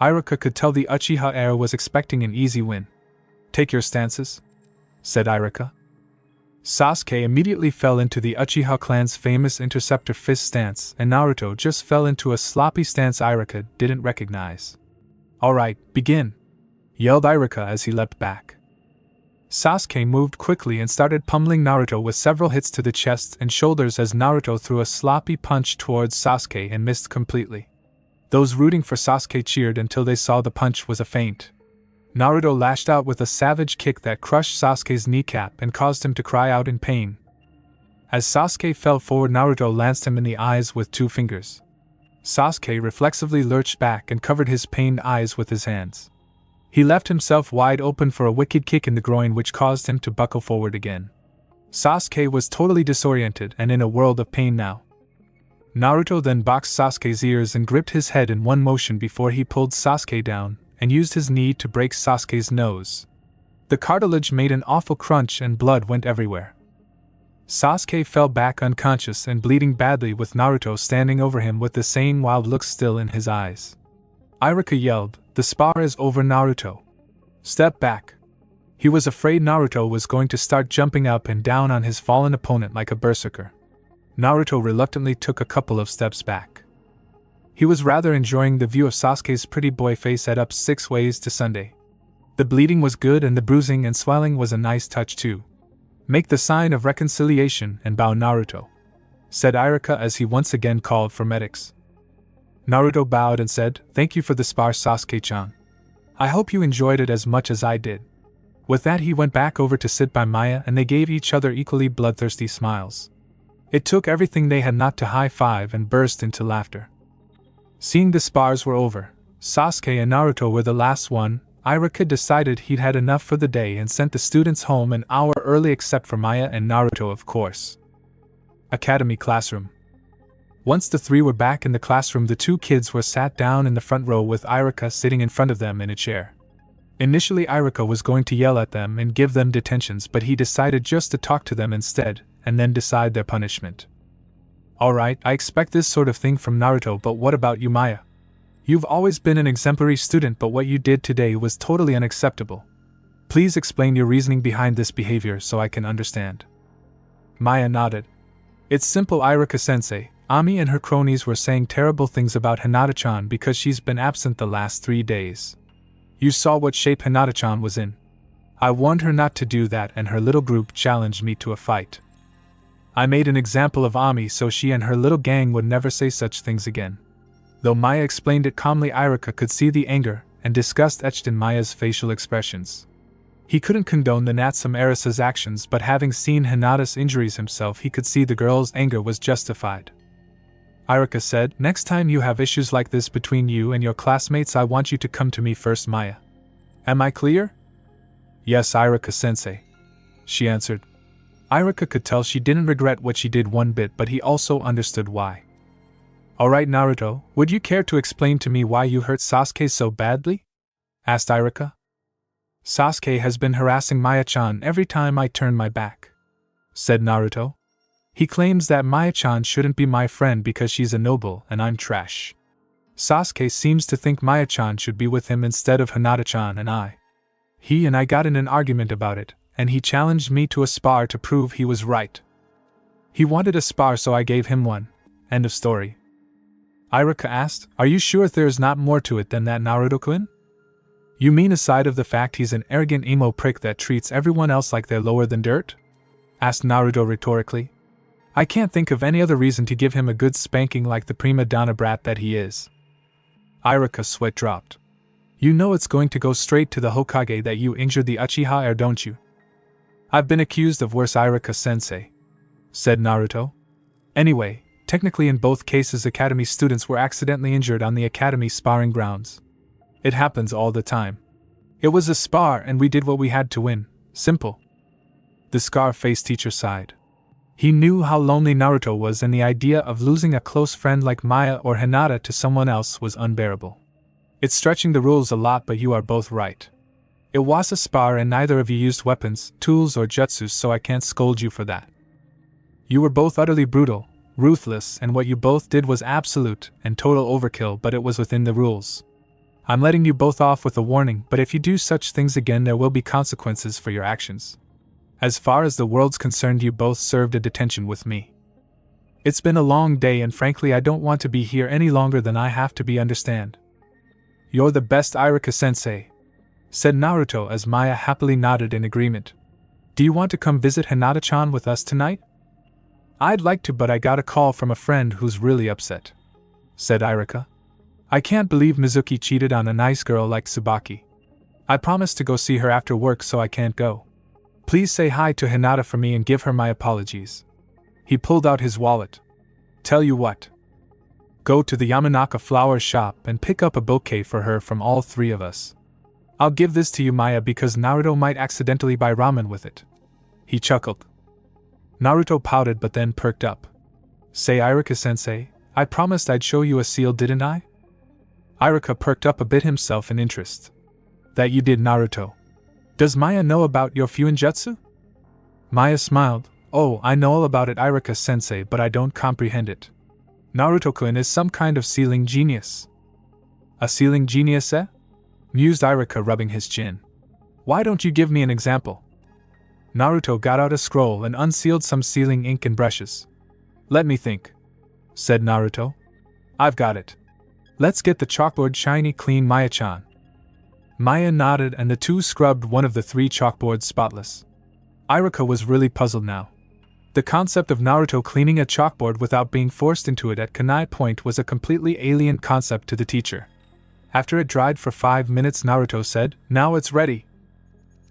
Iruka could tell the Uchiha heir was expecting an easy win. "Take your stances," said Iruka. Sasuke immediately fell into the Uchiha clan's famous interceptor fist stance, and Naruto just fell into a sloppy stance Iruka didn't recognize. "All right, begin," yelled Iruka as he leapt back. Sasuke moved quickly and started pummeling Naruto with several hits to the chest and shoulders as Naruto threw a sloppy punch towards Sasuke and missed completely. Those rooting for Sasuke cheered until they saw the punch was a feint. Naruto lashed out with a savage kick that crushed Sasuke's kneecap and caused him to cry out in pain. As Sasuke fell forward, Naruto lanced him in the eyes with 2 fingers. Sasuke reflexively lurched back and covered his pained eyes with his hands. He left himself wide open for a wicked kick in the groin which caused him to buckle forward again. Sasuke was totally disoriented and in a world of pain now. Naruto then boxed Sasuke's ears and gripped his head in one motion before he pulled Sasuke down and used his knee to break Sasuke's nose. The cartilage made an awful crunch and blood went everywhere. Sasuke fell back unconscious and bleeding badly with Naruto standing over him with the same wild look still in his eyes. Iruka yelled, "The spar is over, Naruto. Step back." He was afraid Naruto was going to start jumping up and down on his fallen opponent like a berserker. Naruto reluctantly took a couple of steps back. He was rather enjoying the view of Sasuke's pretty boy face at up 6 ways to Sunday. The bleeding was good and the bruising and swelling was a nice touch too. "Make the sign of reconciliation and bow, Naruto," said Iruka as he once again called for medics. Naruto bowed and said, "Thank you for the spar, Sasuke-chan. I hope you enjoyed it as much as I did." With that he went back over to sit by Maya and they gave each other equally bloodthirsty smiles. It took everything they had not to high-five and burst into laughter. Seeing the spars were over, Sasuke and Naruto were the last one, Iruka decided he'd had enough for the day and sent the students home an hour early except for Maya and Naruto, of course. Academy classroom. Once the 3 were back in the classroom, the 2 kids were sat down in the front row with Iruka sitting in front of them in a chair. Initially Iruka was going to yell at them and give them detentions, but he decided just to talk to them instead, and then decide their punishment. "Alright, I expect this sort of thing from Naruto, but what about you, Maya? You've always been an exemplary student, but what you did today was totally unacceptable. Please explain your reasoning behind this behavior so I can understand." Maya nodded. "It's simple, Iruka-sensei. Ami and her cronies were saying terrible things about Hinata-chan because she's been absent the last 3 days. You saw what shape Hinata-chan was in. I warned her not to do that and her little group challenged me to a fight. I made an example of Ami so she and her little gang would never say such things again." Though Maya explained it calmly, Iruka could see the anger and disgust etched in Maya's facial expressions. He couldn't condone the Natsume heiress's actions, but having seen Hinata's injuries himself, he could see the girl's anger was justified. Iruka said, "Next time you have issues like this between you and your classmates, I want you to come to me first, Maya. Am I clear?" "Yes, Iruka-sensei," she answered. Irika could tell she didn't regret what she did one bit, but he also understood why. Alright Naruto, would you care to explain to me why you hurt Sasuke so badly? Asked Irika. Sasuke has been harassing Maya-chan every time I turn my back, said Naruto. He claims that Maya-chan shouldn't be my friend because she's a noble and I'm trash. Sasuke seems to think Maya-chan should be with him instead of Hinata-chan and I. He and I got in an argument about it, and he challenged me to a spar to prove he was right. He wanted a spar, so I gave him one. End of story. Irika asked, Are you sure there's not more to it than that, Naruto-kun? You mean aside of the fact he's an arrogant emo prick that treats everyone else like they're lower than dirt? Asked Naruto rhetorically. I can't think of any other reason to give him a good spanking like the prima donna brat that he is. Irika's sweat dropped. You know it's going to go straight to the Hokage that you injured the Uchiha heir, don't you? I've been accused of worse, Irika-sensei, said Naruto. Anyway, technically in both cases academy students were accidentally injured on the academy sparring grounds. It happens all the time. It was a spar and we did what we had to win. Simple. The scar-faced teacher sighed. He knew how lonely Naruto was and the idea of losing a close friend like Maya or Hinata to someone else was unbearable. It's stretching the rules a lot, but you are both right. It was a spar and neither of you used weapons, tools or jutsus, so I can't scold you for that. You were both utterly brutal, ruthless, and what you both did was absolute and total overkill, but it was within the rules. I'm letting you both off with a warning, but if you do such things again there will be consequences for your actions. As far as the world's concerned, you both served a detention with me. It's been a long day and frankly I don't want to be here any longer than I have to be, understand? You're the best, Irika-sensei, said Naruto as Maya happily nodded in agreement. Do you want to come visit Hinata-chan with us tonight? I'd like to, but I got a call from a friend who's really upset, said Irika. I can't believe Mizuki cheated on a nice girl like Tsubaki. I promised to go see her after work, so I can't go. Please say hi to Hinata for me and give her my apologies. He pulled out his wallet. Tell you what. Go to the Yamanaka flower shop and pick up a bouquet for her from all three of us. I'll give this to you, Maya, because Naruto might accidentally buy ramen with it. He chuckled. Naruto pouted but then perked up. Say, Irika-sensei, I promised I'd show you a seal, didn't I? Irika perked up a bit himself in interest. That you did, Naruto. Does Maya know about your Fuinjutsu? Maya smiled. Oh, I know all about it, Irika-sensei, but I don't comprehend it. Naruto-kun is some kind of sealing genius. A sealing genius, eh? Mused Irika, rubbing his chin. Why don't you give me an example? Naruto got out a scroll and unsealed some sealing ink and brushes. Let me think, said Naruto. I've got it. Let's get the chalkboard shiny clean, Maya-chan. Maya nodded and the two scrubbed one of the three chalkboards spotless. Irika was really puzzled now. The concept of Naruto cleaning a chalkboard without being forced into it at kunai point was a completely alien concept to the teacher. After it dried for 5 minutes, Naruto said, Now it's ready.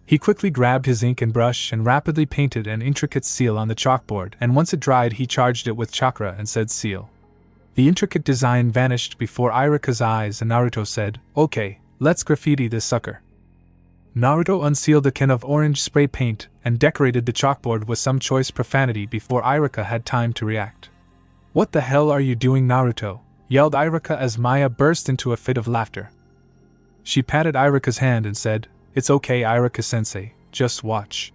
He quickly grabbed his ink and brush and rapidly painted an intricate seal on the chalkboard, and once it dried he charged it with chakra and said seal. The intricate design vanished before Irika's eyes and Naruto said, Okay, let's graffiti this sucker. Naruto unsealed a can of orange spray paint and decorated the chalkboard with some choice profanity before Irika had time to react. What the hell are you doing, Naruto? Yelled Irika as Maya burst into a fit of laughter. She patted Irika's hand and said, It's okay, Irika-sensei, just watch.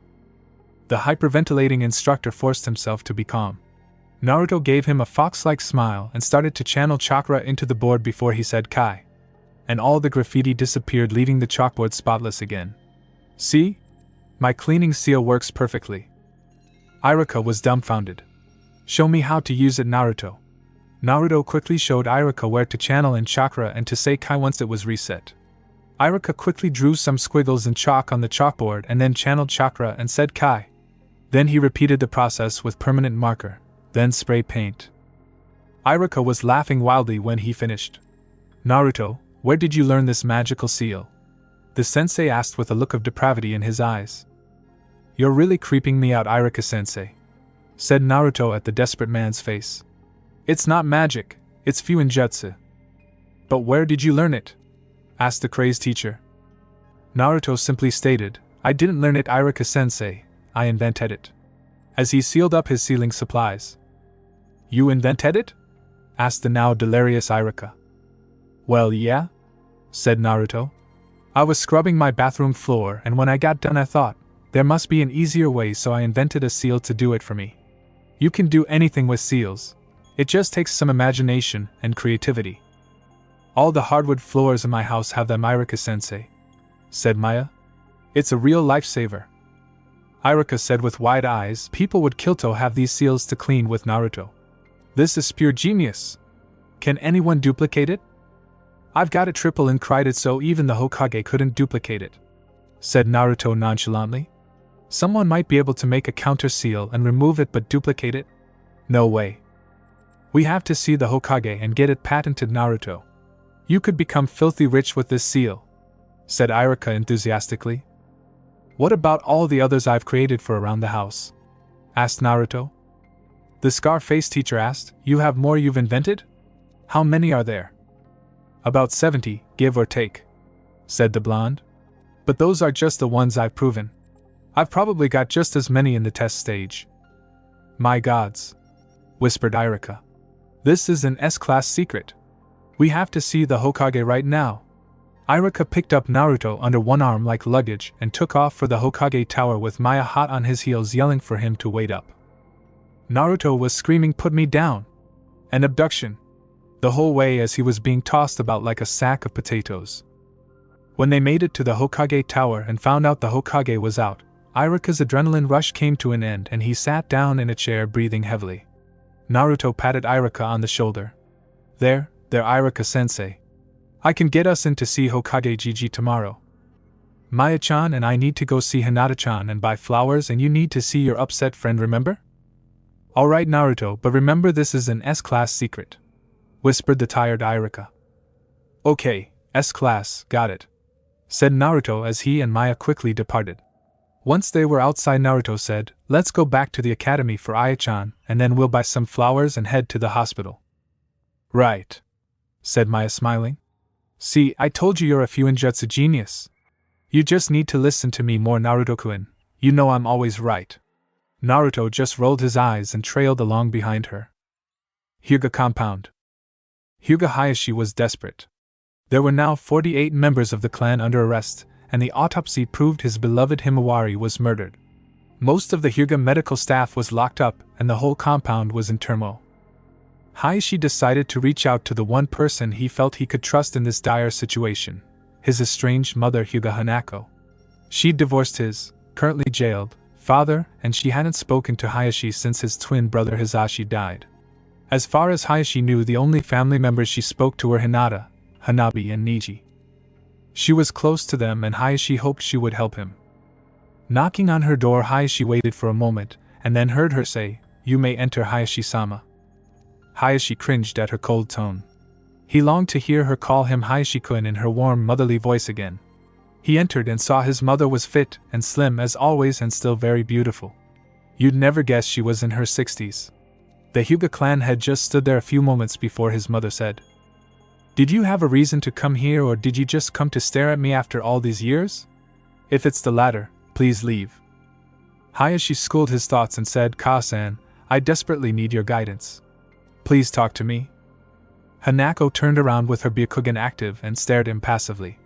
The hyperventilating instructor forced himself to be calm. Naruto gave him a fox-like smile and started to channel chakra into the board before he said Kai. And all the graffiti disappeared, leaving the chalkboard spotless again. See? My cleaning seal works perfectly. Irika was dumbfounded. Show me how to use it, Naruto. Naruto quickly showed Irika where to channel in chakra and to say Kai once it was reset. Irika quickly drew some squiggles in chalk on the chalkboard and then channeled chakra and said Kai. Then he repeated the process with permanent marker, then spray paint. Irika was laughing wildly when he finished. Naruto, where did you learn this magical seal? The sensei asked with a look of depravity in his eyes. You're really creeping me out, Irika-sensei, said Naruto at the desperate man's face. It's not magic, it's Fuinjutsu. But where did you learn it? Asked the crazed teacher. Naruto simply stated, I didn't learn it, Irika-sensei, I invented it. as he sealed up his sealing supplies. You invented it? Asked the now delirious Iruka. Well, yeah, said Naruto. I was scrubbing my bathroom floor, and when I got done I thought, there must be an easier way, so I invented a seal to do it for me. You can do anything with seals. It just takes some imagination and creativity. All the hardwood floors in my house have them, Iruka-sensei, said Maya. It's a real lifesaver. Iruka said with wide eyes, people would kill to have these seals to clean with Naruto. This is pure genius. Can anyone duplicate it? I've got it triple encrypted so even the Hokage couldn't duplicate it, said Naruto nonchalantly. Someone might be able to make a counter seal and remove it, but duplicate it? No way. We have to see the Hokage and get it patented, Naruto. You could become filthy rich with this seal, said Iruka enthusiastically. What about all the others I've created for around the house? Asked Naruto. The scar-faced teacher asked. You have more you've invented? How many are there? About 70, give or take, said the blonde. But those are just the ones I've proven. I've probably got just as many in the test stage. My gods, whispered Iruka. This is an S-class secret. We have to see the Hokage right now. Iruka picked up Naruto under one arm like luggage and took off for the Hokage tower with Maya hot on his heels yelling for him to wait up. Naruto was screaming, "Put me down!" An abduction, the whole way as he was being tossed about like a sack of potatoes. When they made it to the Hokage tower and found out the Hokage was out, Iruka's adrenaline rush came to an end and he sat down in a chair breathing heavily. Naruto patted Iruka on the shoulder. There, Iruka-sensei. I can get us in to see Hokage Gigi tomorrow. Maya-chan and I need to go see Hinata-chan and buy flowers, and you need to see your upset friend, remember? Alright Naruto, but remember this is an S-class secret, whispered the tired Iruka. Okay, S-class, got it, said Naruto as he and Maya quickly departed. Once they were outside, Naruto said, let's go back to the academy for Aya-chan, and then we'll buy some flowers and head to the hospital. Right, said Maya smiling. See, I told you you're a Fuinjutsu genius. You just need to listen to me more, Naruto-kun. You know I'm always right. Naruto just rolled his eyes and trailed along behind her. Hyuga compound. Hyuga Hayashi was desperate. There were now 48 members of the clan under arrest, and the autopsy proved his beloved Himawari was murdered. Most of the Hyuga medical staff was locked up, and the whole compound was in turmoil. Hayashi decided to reach out to the one person he felt he could trust in this dire situation, his estranged mother Hyuga Hanako. She'd divorced his, currently jailed, father, and she hadn't spoken to Hayashi since his twin brother Hisashi died. As far as Hayashi knew, the only family members she spoke to were Hinata, Hanabi, and Niji. She was close to them, and Hayashi hoped she would help him. Knocking on her door, Hayashi waited for a moment, and then heard her say, "You may enter, Hayashi-sama." Hayashi cringed at her cold tone. He longed to hear her call him Hayashi-kun in her warm motherly voice again. He entered and saw his mother was fit and slim as always and still very beautiful. You'd never guess she was in her 60s. The Hyuga clan had just stood there a few moments before his mother said, "Did you have a reason to come here, or did you just come to stare at me after all these years? If it's the latter, please leave." Hayashi schooled his thoughts and said, "Ka-san, I desperately need your guidance. Please talk to me." Hanako turned around with her Byakugan active and stared impassively.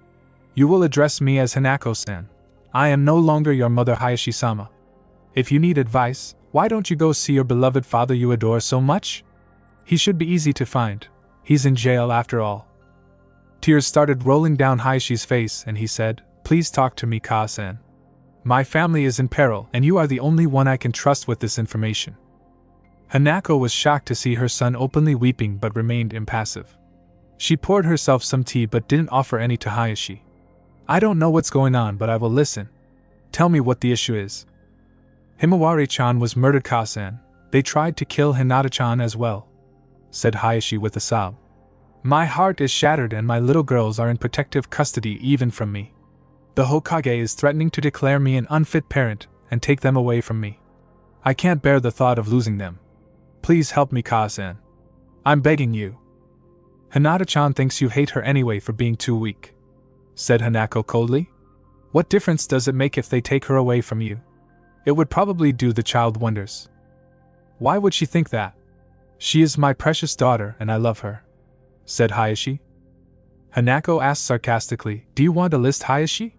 "You will address me as Hanako-san. I am no longer your mother, Hayashi-sama. If you need advice, why don't you go see your beloved father you adore so much? He should be easy to find. He's in jail after all." Tears started rolling down Hayashi's face and he said, "Please talk to me, Ka-san. My family is in peril and you are the only one I can trust with this information." Hanako was shocked to see her son openly weeping but remained impassive. She poured herself some tea but didn't offer any to Hayashi. "I don't know what's going on, but I will listen. Tell me what the issue is." "Himawari-chan was murdered, Ka-san. They tried to kill Hinata-chan as well," said Hayashi with a sob. "My heart is shattered and my little girls are in protective custody even from me. The Hokage is threatening to declare me an unfit parent and take them away from me. I can't bear the thought of losing them. Please help me, Ka-san. I'm begging you." "Hinata-chan thinks you hate her anyway for being too weak," said Hanako coldly. "What difference does it make if they take her away from you? It would probably do the child wonders. Why would she think that? She is my precious daughter and I love her, said Hayashi. Hanako asked sarcastically, do you want a list, Hayashi?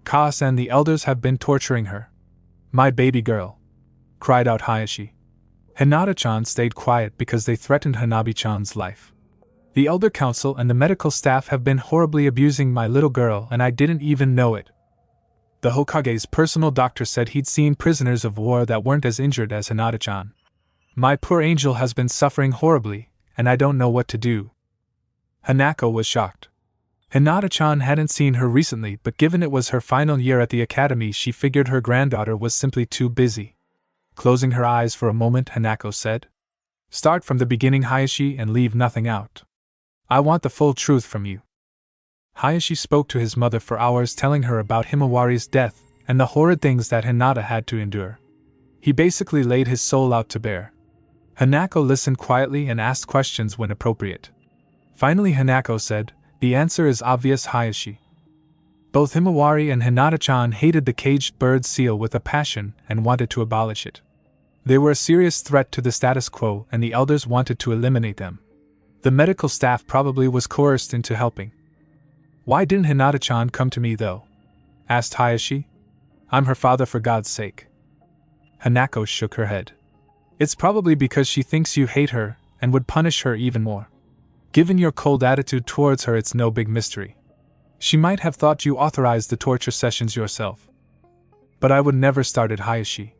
Kaas and the elders have been torturing her. My baby girl, cried out Hayashi. Hinata-chan stayed quiet because they threatened Hanabi-chan's life. The elder council and the medical staff have been horribly abusing my little girl and I didn't even know it. The Hokage's personal doctor said he'd seen prisoners of war that weren't as injured as Hinata-chan. My poor angel has been suffering horribly, and I don't know what to do. Hanako was shocked. Hinata-chan hadn't seen her recently, but given it was her final year at the academy, she figured her granddaughter was simply too busy. Closing her eyes for a moment, Hanako said, start from the beginning, Hayashi, and leave nothing out. I want the full truth from you. Hayashi spoke to his mother for hours, telling her about Himawari's death and the horrid things that Hinata had to endure. He basically laid his soul out to bear. Hanako listened quietly and asked questions when appropriate. Finally, Hanako said, the answer is obvious, Hayashi. Both Himawari and Hinata-chan hated the caged bird seal with a passion and wanted to abolish it. They were a serious threat to the status quo and the elders wanted to eliminate them. The medical staff probably was coerced into helping. Why didn't Hinata-chan come to me though? Asked Hayashi. I'm her father, for God's sake. Hanako shook her head. It's probably because she thinks you hate her and would punish her even more. Given your cold attitude towards her, it's no big mystery. She might have thought you authorized the torture sessions yourself. But I would never start it, Hayashi.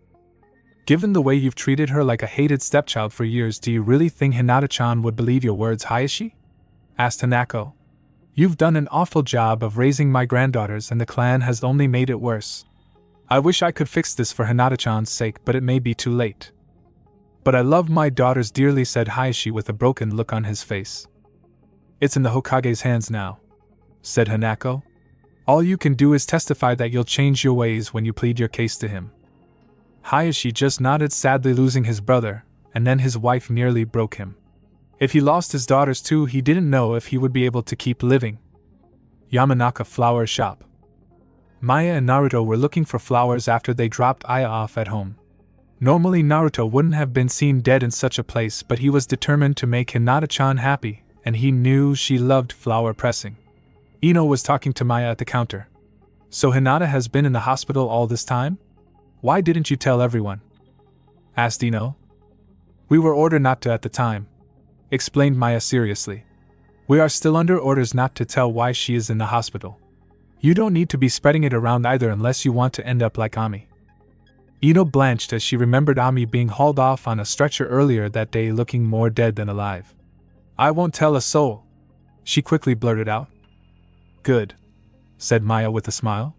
Given the way you've treated her like a hated stepchild for years, do you really think Hinata-chan would believe your words, Hayashi? Asked Hanako. You've done an awful job of raising my granddaughters and the clan has only made it worse. I wish I could fix this for Hinata-chan's sake, but it may be too late. But I love my daughters dearly, said Hayashi with a broken look on his face. It's in the Hokage's hands now, said Hanako. All you can do is testify that you'll change your ways when you plead your case to him. Hayashi just nodded, sadly losing his brother, and then his wife nearly broke him. If he lost his daughters too, he didn't know if he would be able to keep living. Yamanaka Flower Shop. Maya and Naruto were looking for flowers after they dropped Aya off at home. Normally Naruto wouldn't have been seen dead in such a place, but he was determined to make Hinata-chan happy, and he knew she loved flower pressing. Ino was talking to Maya at the counter. So Hinata has been in the hospital all this time? Why didn't you tell everyone? Asked Ino. We were ordered not to at the time, explained Maya seriously. We are still under orders not to tell why she is in the hospital. You don't need to be spreading it around either unless you want to end up like Ami. Ino blanched as she remembered Ami being hauled off on a stretcher earlier that day looking more dead than alive. I won't tell a soul, she quickly blurted out. Good, said Maya with a smile.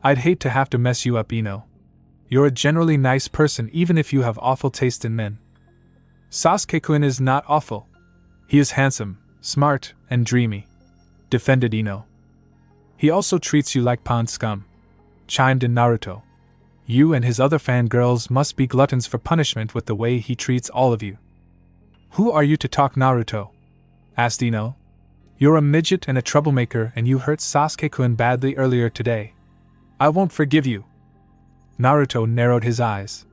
I'd hate to have to mess you up, Ino. You're a generally nice person even if you have awful taste in men. Sasuke-kun is not awful. He is handsome, smart, and dreamy, defended Ino. He also treats you like pond scum, chimed in Naruto. You and his other fangirls must be gluttons for punishment with the way he treats all of you. Who are you to talk, Naruto? Asked Ino. You're a midget and a troublemaker and you hurt Sasuke-kun badly earlier today. I won't forgive you. Naruto narrowed his eyes.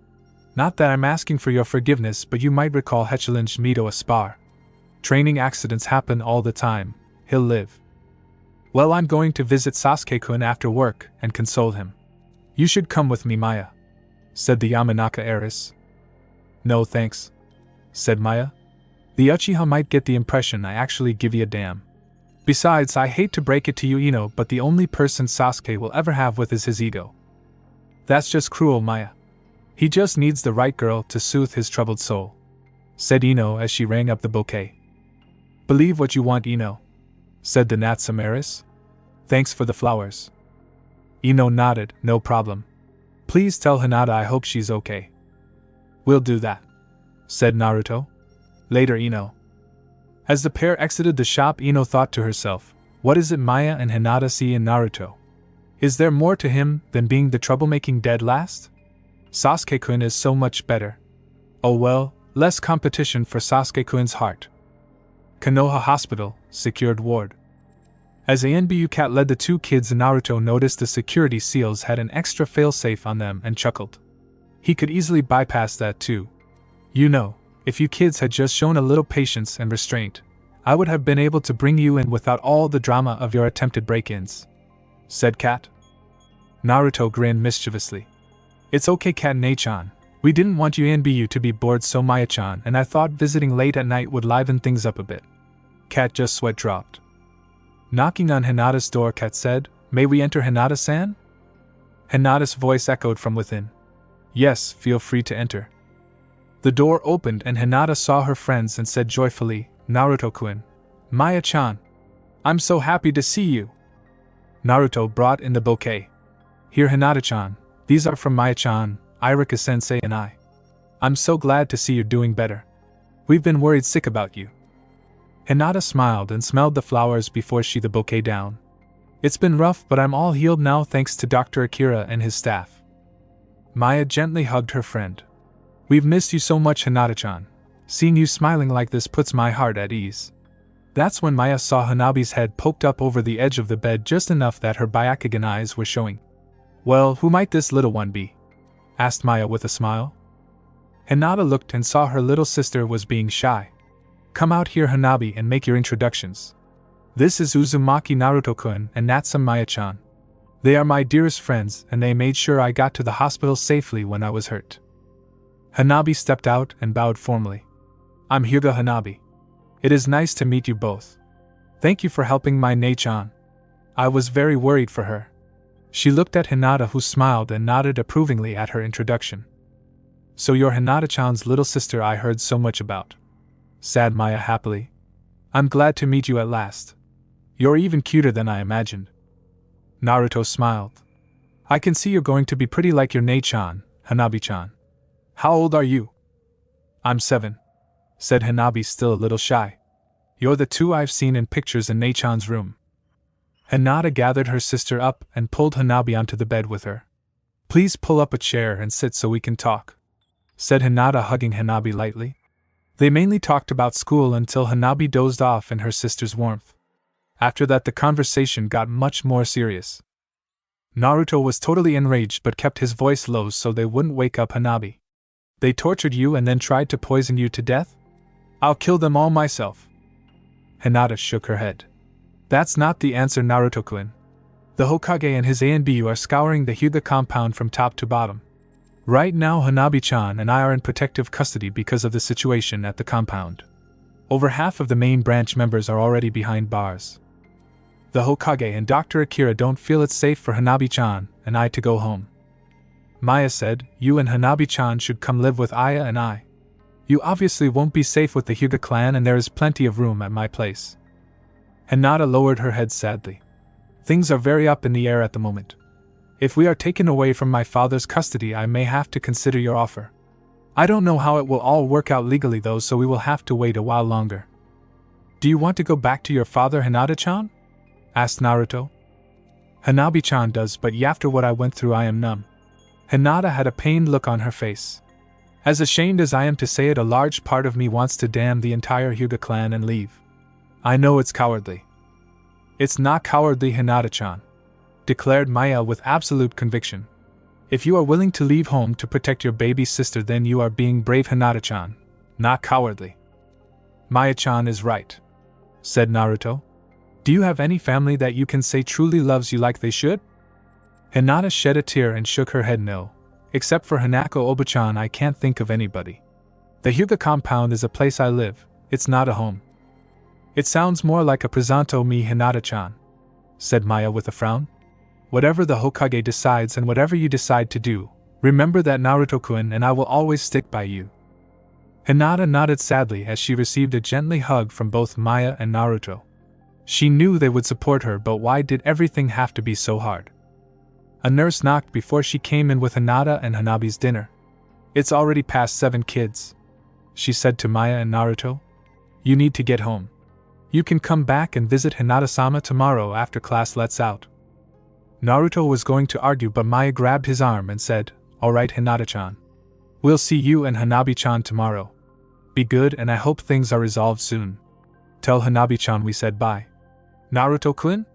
Not that I'm asking for your forgiveness, but you might recall he challenged me to a spar. Training accidents happen all the time. He'll live. Well, I'm going to visit Sasuke-kun after work and console him. You should come with me, Maya, said the Yamanaka heiress. No thanks, said Maya. The Uchiha might get the impression I actually give a damn. Besides, I hate to break it to you, Ino, but the only person Sasuke will ever have with is his ego. That's just cruel, Maya. He just needs the right girl to soothe his troubled soul, said Ino as she rang up the bouquet. Believe what you want, Ino, said the Natsume heiress. Thanks for the flowers. Ino nodded, no problem. Please tell Hinata I hope she's okay. We'll do that, said Naruto. Later, Ino. As the pair exited the shop, Ino thought to herself, what is it Maya and Hinata see in Naruto? Is there more to him than being the troublemaking dead last? Sasuke-kun is so much better. Oh well, less competition for Sasuke-kun's heart. Konoha Hospital, secured ward. As Anbu Cat led the two kids, Naruto noticed the security seals had an extra failsafe on them and chuckled. He could easily bypass that too. You know, if you kids had just shown a little patience and restraint, I would have been able to bring you in without all the drama of your attempted break-ins, said Cat. Naruto grinned mischievously. It's okay, Cat Nei-chan. We didn't want you Anbu to be bored, so Maya-chan and I thought visiting late at night would liven things up a bit. Cat just sweat dropped. Knocking on Hinata's door, Cat said, May we enter, Hinata-san? Hinata's voice echoed from within. Yes, feel free to enter. The door opened and Hinata saw her friends and said joyfully, Naruto-kun, Maya-chan. I'm so happy to see you. Naruto brought in the bouquet. Here, Hinata-chan, these are from Maya-chan, Irika-sensei and I. I'm so glad to see you're doing better. We've been worried sick about you. Hinata smiled and smelled the flowers before she the bouquet down. It's been rough, but I'm all healed now thanks to Dr. Akira and his staff. Maya gently hugged her friend. We've missed you so much, Hinata-chan. Seeing you smiling like this puts my heart at ease. That's when Maya saw Hanabi's head poked up over the edge of the bed just enough that her Byakugan eyes were showing. Well, who might this little one be? Asked Maya with a smile. Hinata looked and saw her little sister was being shy. Come out here, Hanabi, and make your introductions. This is Uzumaki Naruto-kun and Natsume Maya-chan. They are my dearest friends and they made sure I got to the hospital safely when I was hurt. Hanabi stepped out and bowed formally. I'm Hyuga Hanabi. It is nice to meet you both. Thank you for helping my Nei-chan. I was very worried for her. She looked at Hinata, who smiled and nodded approvingly at her introduction. So you're Hinata-chan's little sister I heard so much about, said Maya happily. I'm glad to meet you at last. You're even cuter than I imagined. Naruto smiled. I can see you're going to be pretty like your Nei-chan, Hanabi-chan. How old are you? I'm 7, said Hanabi, still a little shy. You're the two I've seen in pictures in Nei-chan's room. Hinata gathered her sister up and pulled Hanabi onto the bed with her. Please pull up a chair and sit so we can talk, said Hinata, hugging Hanabi lightly. They mainly talked about school until Hanabi dozed off in her sister's warmth. After that, the conversation got much more serious. Naruto was totally enraged but kept his voice low so they wouldn't wake up Hanabi. They tortured you and then tried to poison you to death? I'll kill them all myself. Hinata shook her head. That's not the answer, Naruto-kun. The Hokage and his Anbu are scouring the Hyuga compound from top to bottom. Right now, Hanabi-chan and I are in protective custody because of the situation at the compound. Over half of the main branch members are already behind bars. The Hokage and Dr. Akira don't feel it's safe for Hanabi-chan and I to go home. Maya said, you and Hanabi-chan should come live with Aya and I. You obviously won't be safe with the Hyuga clan and there is plenty of room at my place. Hinata lowered her head sadly. Things are very up in the air at the moment. If we are taken away from my father's custody, I may have to consider your offer. I don't know how it will all work out legally though, so we will have to wait a while longer. Do you want to go back to your father, Hinata-chan? Asked Naruto. Hanabi-chan does, but after what I went through I am numb. Hinata had a pained look on her face. As ashamed as I am to say it, a large part of me wants to damn the entire Hyuga clan and leave. I know it's cowardly. It's not cowardly, Hinata-chan, declared Maya with absolute conviction. If you are willing to leave home to protect your baby sister, then you are being brave, Hinata-chan, not cowardly. Maya-chan is right, said Naruto. Do you have any family that you can say truly loves you like they should? Hinata shed a tear and shook her head no. Except for Hanako Oba-chan, I can't think of anybody. The Hyuga compound is a place I live, it's not a home. It sounds more like a presento me, Hinata-chan, said Maya with a frown. Whatever the Hokage decides and whatever you decide to do, remember that Naruto-kun and I will always stick by you. Hinata nodded sadly as she received a gently hug from both Maya and Naruto. She knew they would support her, but why did everything have to be so hard? A nurse knocked before she came in with Hinata and Hanabi's dinner. It's already past 7, kids, she said to Maya and Naruto. You need to get home. You can come back and visit Hinata-sama tomorrow after class lets out. Naruto was going to argue, but Maya grabbed his arm and said, Alright, Hinata-chan. We'll see you and Hanabi-chan tomorrow. Be good and I hope things are resolved soon. Tell Hanabi-chan we said bye. Naruto-kun?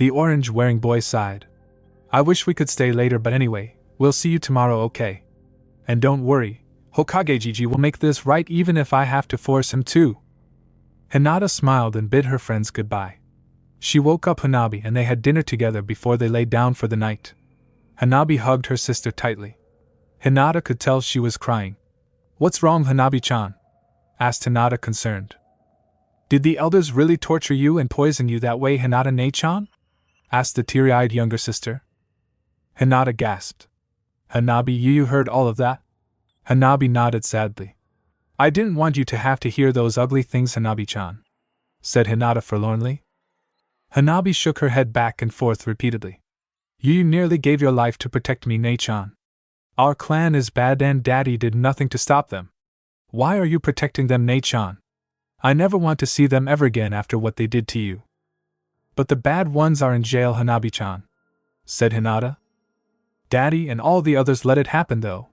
The orange-wearing boy sighed. I wish we could stay later, but anyway, we'll see you tomorrow, okay? And don't worry, Hokage Gigi will make this right even if I have to force him to. Hinata smiled and bid her friends goodbye. She woke up Hanabi and they had dinner together before they lay down for the night. Hanabi hugged her sister tightly. Hinata could tell she was crying. What's wrong, Hanabi-chan? Asked Hinata, concerned. Did the elders really torture you and poison you that way, Hinata-ne-chan? Asked the teary-eyed younger sister. Hinata gasped. Hanabi, you heard all of that? Hanabi nodded sadly. I didn't want you to have to hear those ugly things, Hanabi-chan, said Hinata forlornly. Hanabi shook her head back and forth repeatedly. You nearly gave your life to protect me, Ne-chan. Our clan is bad and Daddy did nothing to stop them. Why are you protecting them, Ne-chan? I never want to see them ever again after what they did to you. But the bad ones are in jail, Hanabi-chan, said Hinata. Daddy and all the others let it happen though.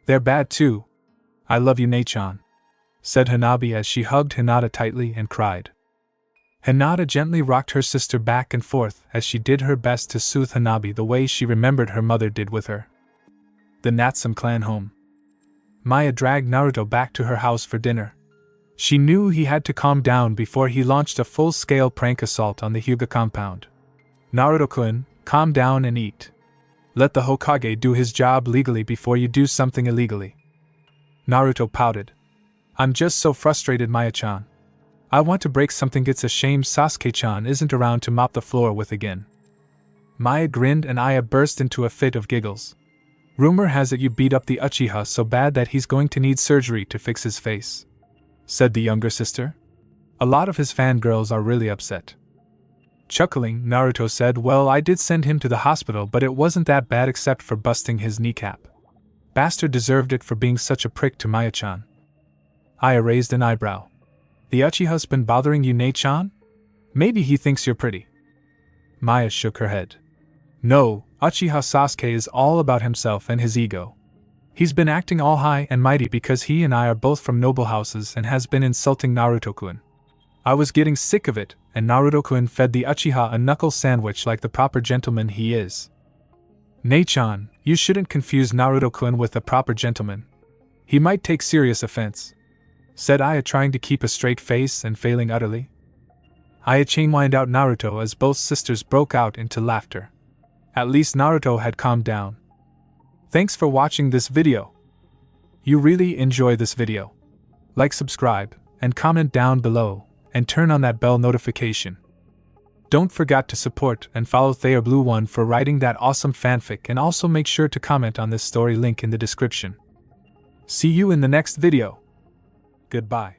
They're bad too. I love you, Ne-chan, said Hanabi as she hugged Hinata tightly and cried. Hinata gently rocked her sister back and forth as she did her best to soothe Hanabi the way she remembered her mother did with her. The Natsume clan home. Maya dragged Naruto back to her house for dinner. She knew he had to calm down before he launched a full-scale prank assault on the Hyuga compound. Naruto-kun, calm down and eat. Let the Hokage do his job legally before you do something illegally. Naruto pouted. I'm just so frustrated, Maya-chan. I want to break something. It's a shame Sasuke-chan isn't around to mop the floor with again. Maya grinned and Aya burst into a fit of giggles. Rumor has it you beat up the Uchiha so bad that he's going to need surgery to fix his face, said the younger sister. A lot of his fangirls are really upset. Chuckling, Naruto said, well, I did send him to the hospital, but it wasn't that bad except for busting his kneecap. Bastard deserved it for being such a prick to Maya-chan. Aya raised an eyebrow. The Uchiha's been bothering you, Ne-chan? Maybe he thinks you're pretty. Maya shook her head. No, Uchiha Sasuke is all about himself and his ego. He's been acting all high and mighty because he and I are both from noble houses and has been insulting Naruto-kun. I was getting sick of it, and Naruto-kun fed the Uchiha a knuckle sandwich like the proper gentleman he is. Ne-chan, you shouldn't confuse Naruto-kun with a proper gentleman. He might take serious offense, said Aya, trying to keep a straight face and failing utterly. Aya-chan whined out Naruto as both sisters broke out into laughter. At least Naruto had calmed down. Thanks for watching this video. You really enjoy this video. Like, subscribe, and comment down below, and turn on that bell notification. Don't forget to support and follow TheaBlue1 for writing that awesome fanfic, and also make sure to comment on this story, link in the description. See you in the next video. Goodbye.